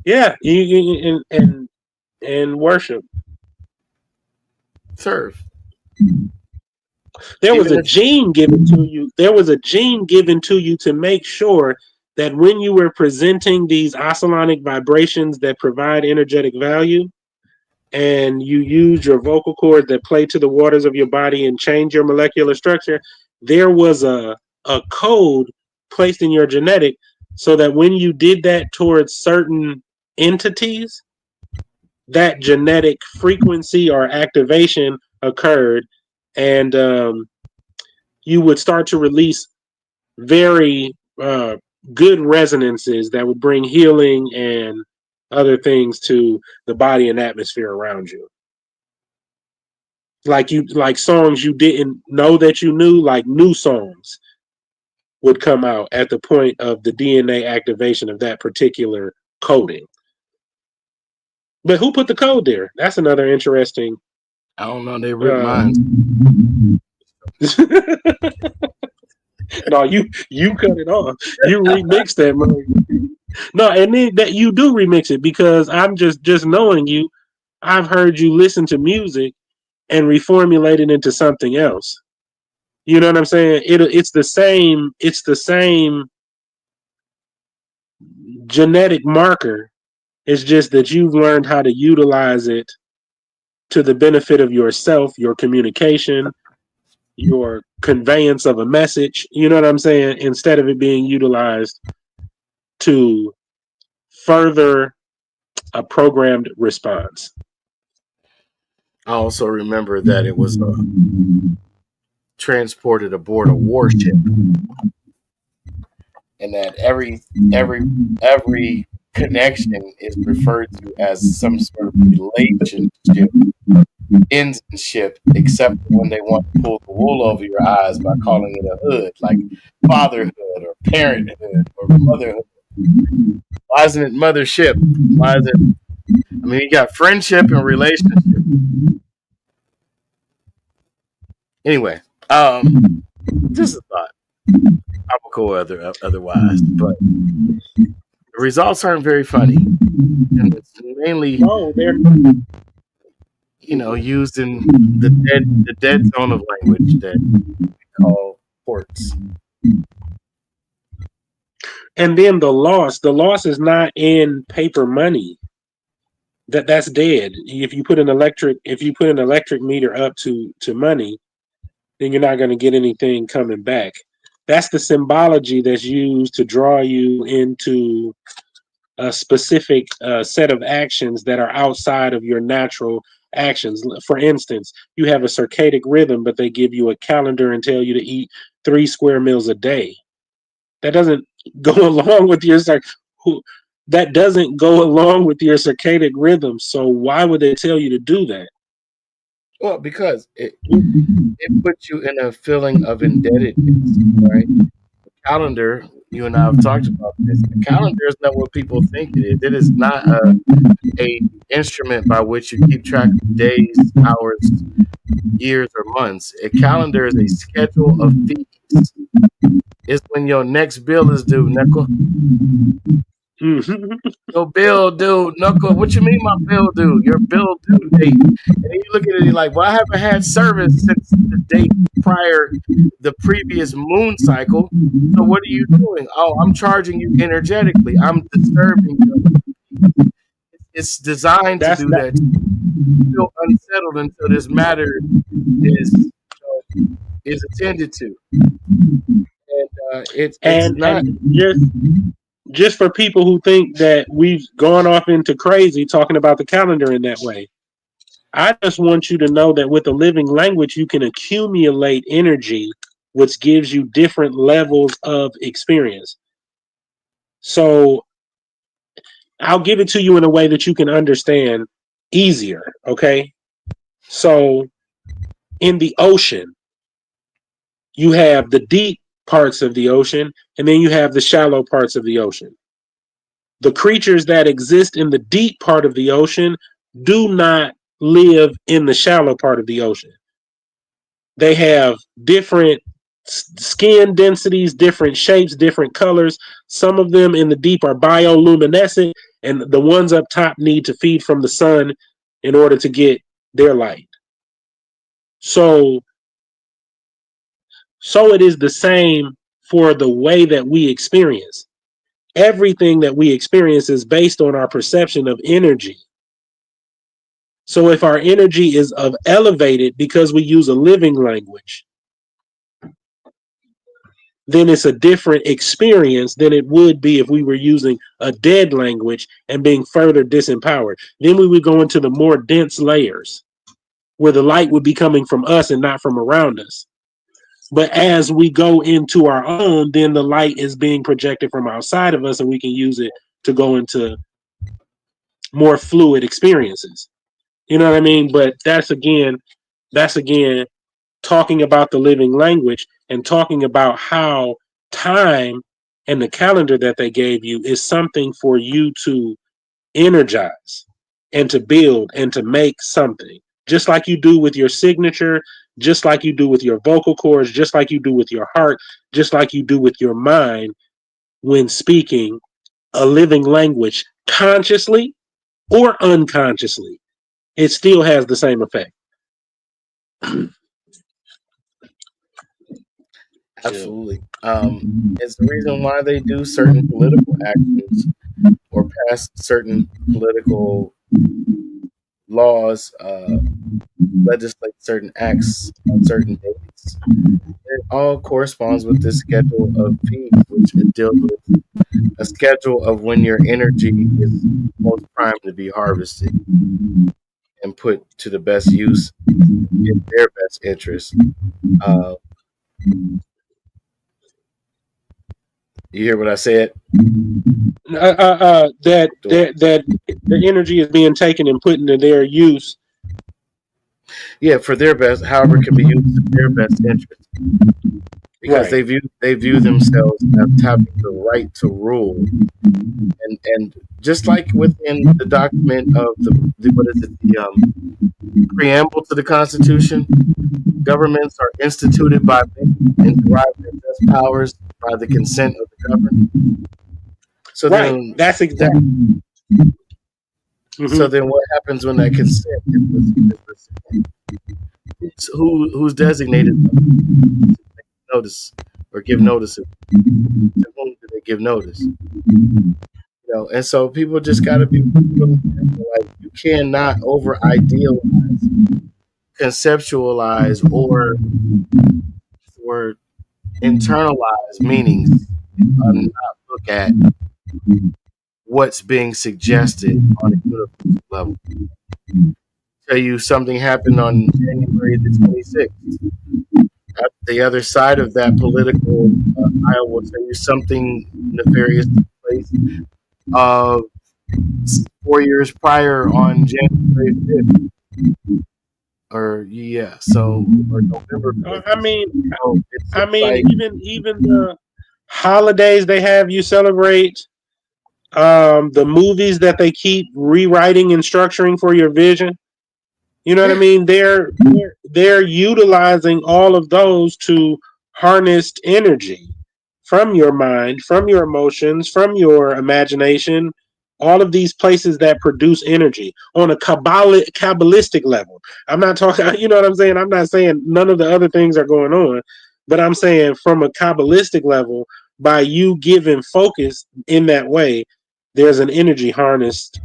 Yeah, and worship. Serve. There was a gene given to you. There was a gene given to you to make sure that when you were presenting these oscillonic vibrations that provide energetic value, and you use your vocal cords that play to the waters of your body and change your molecular structure, there was a code placed in your genetic so that when you did that towards certain entities, that genetic frequency or activation occurred, and you would start to release very good resonances that would bring healing and other things to the body and atmosphere around you. Like songs you didn't know that you knew, like new songs would come out at the point of the DNA activation of that particular coding. But who put the code there? That's another interesting. I don't know. They ripped mine. No, you cut it off. You remix that, man. No, and then that you do remix it because I'm just knowing you. I've heard you listen to music and reformulate it into something else. You know what I'm saying? It's the same. It's the same genetic marker. It's just that you've learned how to utilize it to the benefit of yourself, your communication, your conveyance of a message. You know what I'm saying? Instead of it being utilized to further a programmed response. I also remember that it was transported aboard a warship, and that every connection is referred to as some sort of relationship, inship, except when they want to pull the wool over your eyes by calling it a hood, like fatherhood or parenthood or motherhood. Why isn't it mothership? Why is it? I mean, you got friendship and relationship. Anyway, just a thought. Topical otherwise, but the results aren't very funny, and it's mainly used in the dead zone of language that we call ports. And then the loss is not in paper money. That's dead. If you put an electric meter up to money, then you're not going to get anything coming back. That's the symbology that's used to draw you into a specific set of actions that are outside of your natural actions. For instance, you have a circadian rhythm, but they give you a calendar and tell you to eat 3 square meals a day. That doesn't go along with your that doesn't go along with your circadian rhythm. So why would they tell you to do that? Well, because it puts you in a feeling of indebtedness, right? Calendar, you and I have talked about this. A calendar is not what people think it is. It is not a instrument by which you keep track of days, hours, years, or months. A calendar is a schedule of fees. It's when your next bill is due, Nickel. Your bill due, Knuckle. What you mean my bill due? Your bill due date. And then you look at it, you're like, well, I haven't had service since the date prior the previous moon cycle. So what are you doing? Oh, I'm charging you energetically. I'm disturbing you. It's designed to That's do that. that. Feel unsettled until this matter is is attended to. And it's not. And just for people who think that we've gone off into crazy talking about the calendar in that way, I just want you to know that with a living language, you can accumulate energy, which gives you different levels of experience. So I'll give it to you in a way that you can understand easier. Okay. So in the ocean, you have the deep parts of the ocean, and then you have the shallow parts of the ocean. The creatures that exist in the deep part of the ocean do not live in the shallow part of the ocean. They have different skin densities, different shapes, different colors. Some of them in the deep are bioluminescent, and the ones up top need to feed from the sun in order to get their light. So it is the same for the way that we experience. Everything that we experience is based on our perception of energy. So if our energy is of elevated because we use a living language, then it's a different experience than it would be if we were using a dead language and being further disempowered. Then we would go into the more dense layers where the light would be coming from us and not from around us. But as we go into our own, then the light is being projected from outside of us and we can use it to go into more fluid experiences. You know what I mean? But that's again talking about the living language and talking about how time and the calendar that they gave you is something for you to energize and to build and to make something. Just like you do with your signature, just like you do with your vocal cords, just like you do with your heart, just like you do with your mind when speaking a living language consciously or unconsciously. It still has the same effect. Absolutely. It's the reason why they do certain political actions or pass certain political laws, legislate certain acts on certain dates. It all corresponds with this schedule of fees, which it deals with a schedule of when your energy is most primed to be harvested and put to the best use in their best interest. Uh, you hear what I said? That the energy is being taken and put into their use. Yeah, for their best, however, it can be used in their best interest, because Right. they view themselves as having the right to rule, and just like within the document of the what is it, the preamble to the Constitution, governments are instituted by men and derive their just powers by the consent of the governed. So Right. then, That's exactly. so Mm-hmm. then, what happens when that consent is rescinded? Who's designated to notice or give notice? To whom do they give notice? And so people just got to be really careful. Like, you cannot over idealize, conceptualize, or internalize meanings and not look at what's being suggested on a universal level. Tell you something happened on January the 26th. the other side of that political aisle will tell you something nefarious took place. Uh, 4 years prior on January 5th, or yeah, so or November 5th. I mean, So it seems like even the holidays they have you celebrate, the movies that they keep rewriting and structuring for your vision. You know what I yeah, mean? They're utilizing all of those to harness energy from your mind, from your emotions, from your imagination. All of these places that produce energy on a Kabbalistic level. I'm not talking, you know what I'm saying? I'm not saying none of the other things are going on, but I'm saying from a Kabbalistic level, by you giving focus in that way, there's an energy harnessing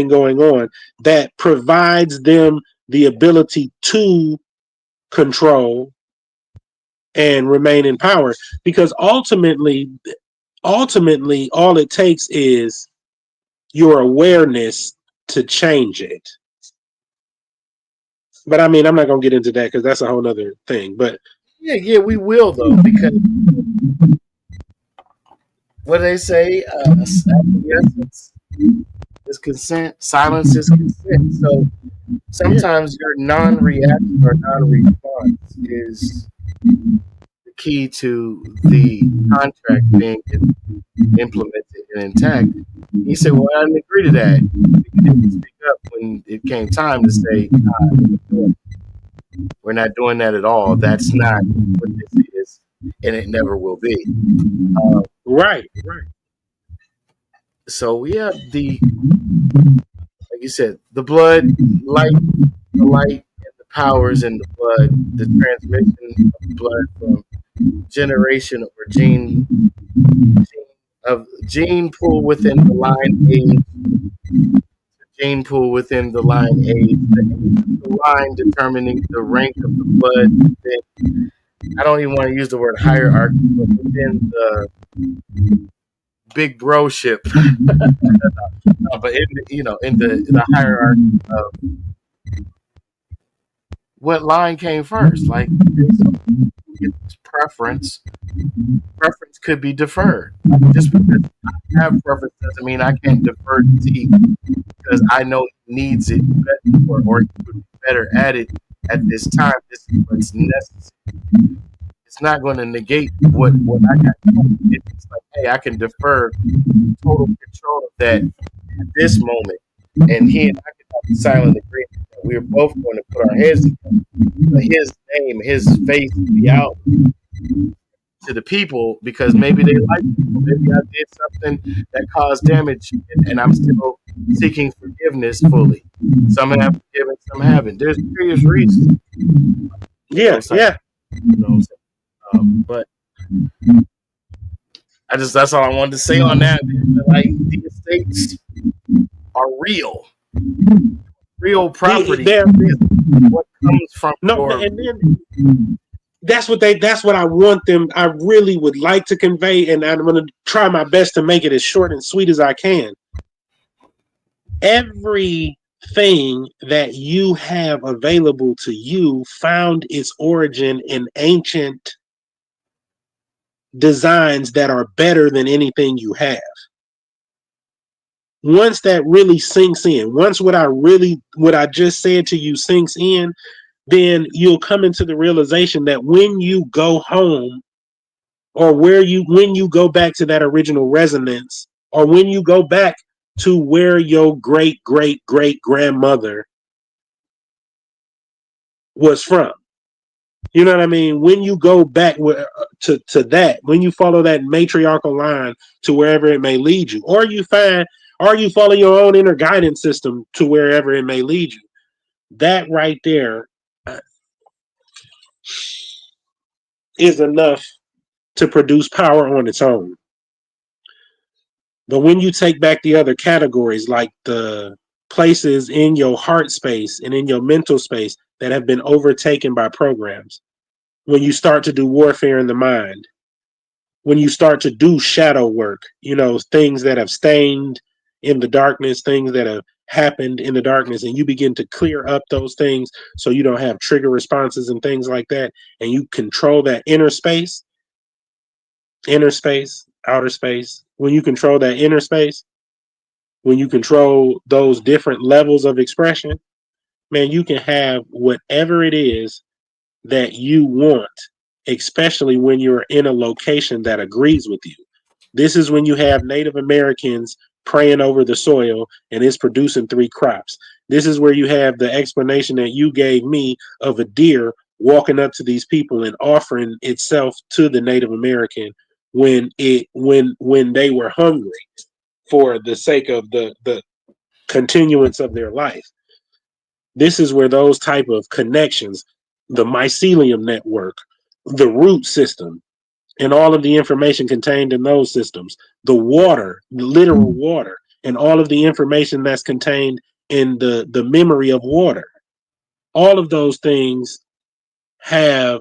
going on that provides them the ability to control and remain in power, because ultimately all it takes is your awareness to change it. But I mean, I'm not gonna get into that because that's a whole nother thing. But yeah, we will though, because what do they say? Acquiescence is consent. Silence is consent. So yeah, sometimes your non-reaction or non-response is the key to the contract being implemented and intact. He said, "Well, I didn't agree to that. You didn't speak up when it came time to say, we're not doing that at all. That's not what this is, and it never will be." Uh, right. so yeah, the like you said, the blood, the light, and the powers in the blood, the transmission of blood from generation or gene pool within the line age, gene pool within the line age, the age of the line determining the rank of the blood. I don't even want to use the word hierarchy, but within the big bro ship, but in the hierarchy of what line came first. Like, preference. Preference could be deferred. Just because I have preference doesn't mean I can't defer to T because I know he needs it or he would be better at it at this time. This is what's necessary. It's not going to negate what I got. It's like, hey, I can defer total control of that at this moment, and he and I can have a silent agreement that we're both going to put our heads together. But his name, his face be out to the people because maybe they like people. Maybe I did something that caused damage, and I'm still seeking forgiveness fully. Some have forgiven, some haven't. There's various reasons for Yeah, those types. yeah. You know what I'm saying? But that's all I wanted to say on that. Like, the estates are real property. They're What comes from no, your and then that's what I want them. I really would like to convey, and I'm going to try my best to make it as short and sweet as I can. Everything that you have available to you found its origin in ancient designs that are better than anything you have. Once that really sinks in, once what I just said to you sinks in, then you'll come into the realization that when you go home, or when you go back to that original resonance, or when you go back to where your great great great grandmother was from, you know what I mean? When you go back to that, when you follow that matriarchal line to wherever it may lead you, or you follow your own inner guidance system to wherever it may lead you, that right there is enough to produce power on its own. But when you take back the other categories, like the places in your heart space and in your mental space that have been overtaken by programs, when you start to do warfare in the mind, when you start to do shadow work, things that have stained in the darkness, things that have happened in the darkness, and you begin to clear up those things so you don't have trigger responses and things like that, and you control that inner space, outer space. When you control that inner space, when you control those different levels of expression, man, you can have whatever it is that you want, especially when you're in a location that agrees with you. This is when you have Native Americans praying over the soil and it's producing 3 crops. This is where you have the explanation that you gave me of a deer walking up to these people and offering itself to the Native American when they were hungry for the sake of the continuance of their life. This is where those type of connections, the mycelium network, the root system, and all of the information contained in those systems, the water, the literal water, and all of the information that's contained in the memory of water. All of those things have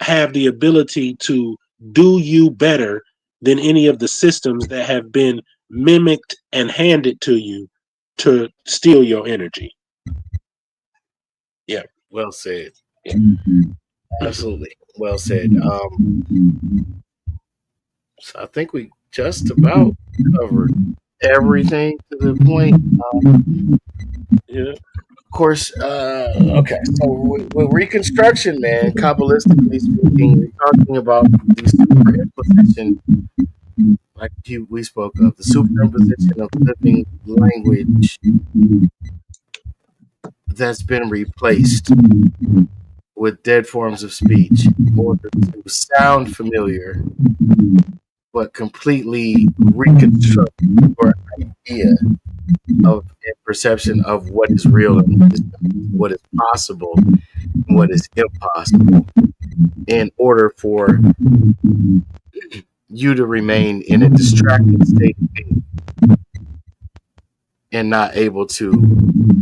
the ability to do you better than any of the systems that have been mimicked and handed to you to steal your energy. Yeah. Well said. Yeah. Absolutely. Well said. So I think we just about covered everything to the point. Yeah. Of course, okay. So with Reconstruction, man, Kabbalistically speaking, we're talking about the superimposition, like we spoke of, the superimposition of living language that's been replaced with dead forms of speech in order to sound familiar, but completely reconstruct your idea of and perception of what is real and what is possible and what is impossible in order for you to remain in a distracted state of being and not able to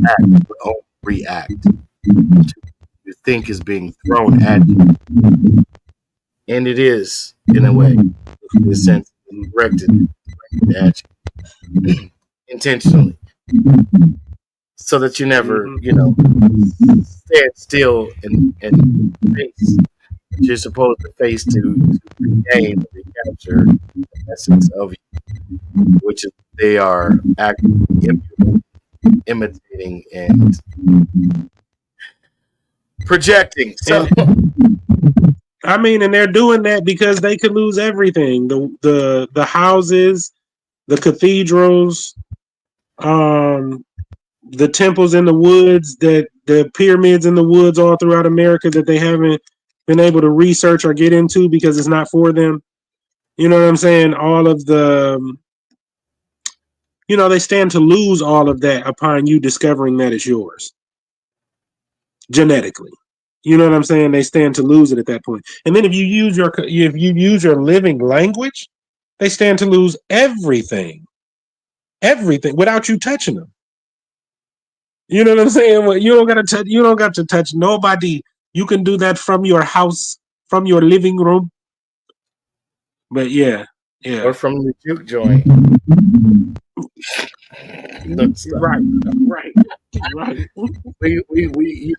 act but only react to what you think is being thrown at you. And it is, in a way, in a sense, directed at you intentionally. So that you never, stand still and face what you're supposed to face to regain, recapture the essence of you, which is they are actively imitating and projecting. So, I mean, and they're doing that because they could lose everything: the houses, the cathedrals, the temples in the woods, that the pyramids in the woods all throughout America that they haven't been able to research or get into because it's not for them. You know what I'm saying? All of the, they stand to lose all of that upon you discovering that it's yours genetically. You know what I'm saying? They stand to lose it at that point. And then if you use your living language, they stand to lose everything without you touching them. You know what I'm saying? Well, you don't got to touch nobody. You can do that from your house, from your living room. But yeah. Or from the juke joint. Right. We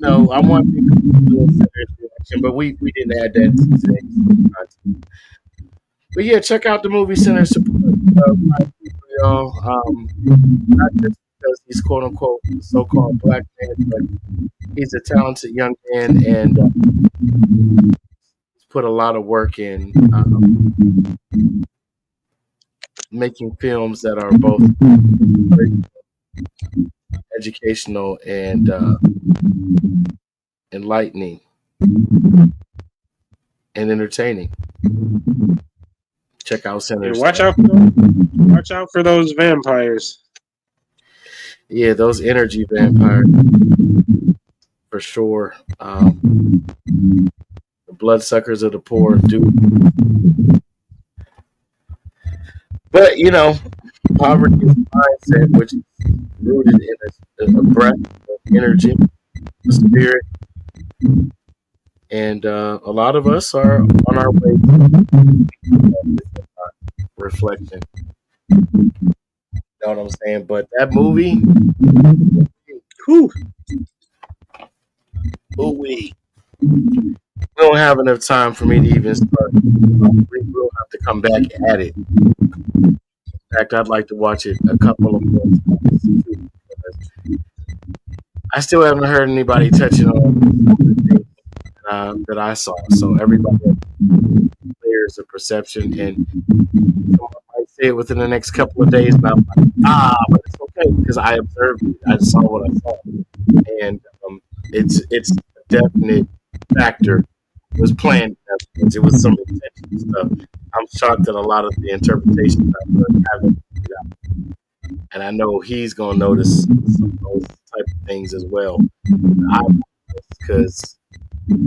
I want people to do a serious reaction, but we didn't add that to today's content. But yeah, check out the movie Center Support, y'all. Not just because he's quote unquote so-called black man, but he's a talented young man and he's put a lot of work in making films that are both educational and enlightening and entertaining. Check out Center. Watch out for those vampires. Yeah, those energy vampires for sure. The bloodsuckers of the poor do. But poverty is a mindset which is rooted in a breath of energy, a spirit, and a lot of us are on our way to reflection. know what I'm saying? But that movie, Whew. we don't have enough time for me to even start. We will have to come back at it. In fact, I'd like to watch it a couple of more times. I still haven't heard anybody touching on the things that I saw. So everybody has layers of perception, and someone might say it within the next couple of days. And I'm like, but it's okay because I observed it. I saw what I saw, and it's a definite factor. It was planned. It was some intentional stuff. I'm shocked at a lot of the interpretations I've heard haven't figured out. And I know he's gonna notice some of those type of things as well. Because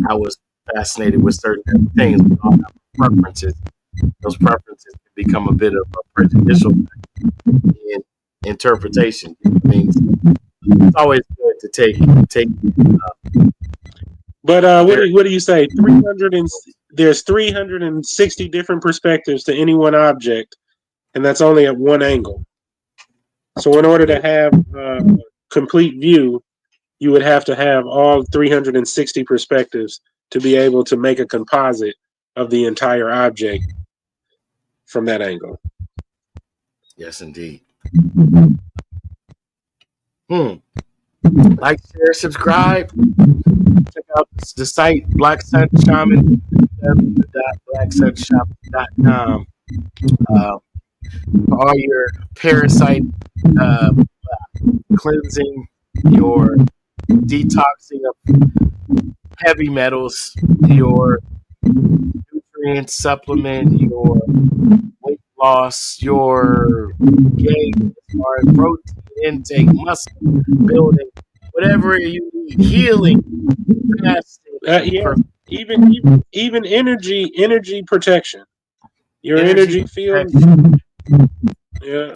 I was fascinated with certain things. We all have preferences. Those preferences can become a bit of a prejudicial in interpretation. I mean, it's always good to take. But what do you say? There's 360 different perspectives to any one object, and that's only at one angle. So in order to have a complete view, you would have to have all 360 perspectives to be able to make a composite of the entire object from that angle. Yes, indeed. Like, share, subscribe. Check out the site Black Sun Shaman, www.blacksunshaman.com. For all your parasite cleansing, your detoxing of heavy metals, your nutrient supplement, your weight loss, your gain as far as protein intake, muscle building, whatever you need, healing, fasting, even energy protection. Your energy field. Yeah.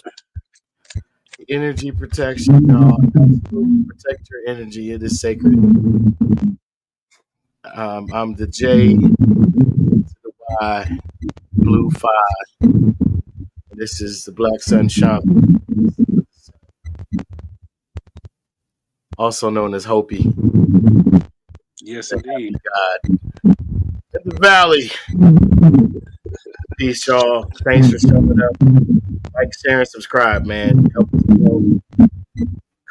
Energy protection, y'all. Absolutely protect your energy. It is sacred. I'm the J to the Y, Blue 5. This is the Black Sun Shaman, also known as Hopi. Yes, indeed. God. In the valley. Peace, y'all. Thanks for showing up. Like, share, and subscribe, man. Help us know.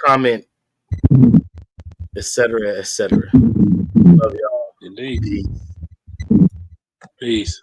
Comment, etc., etc. Love y'all. Indeed. Peace. Peace.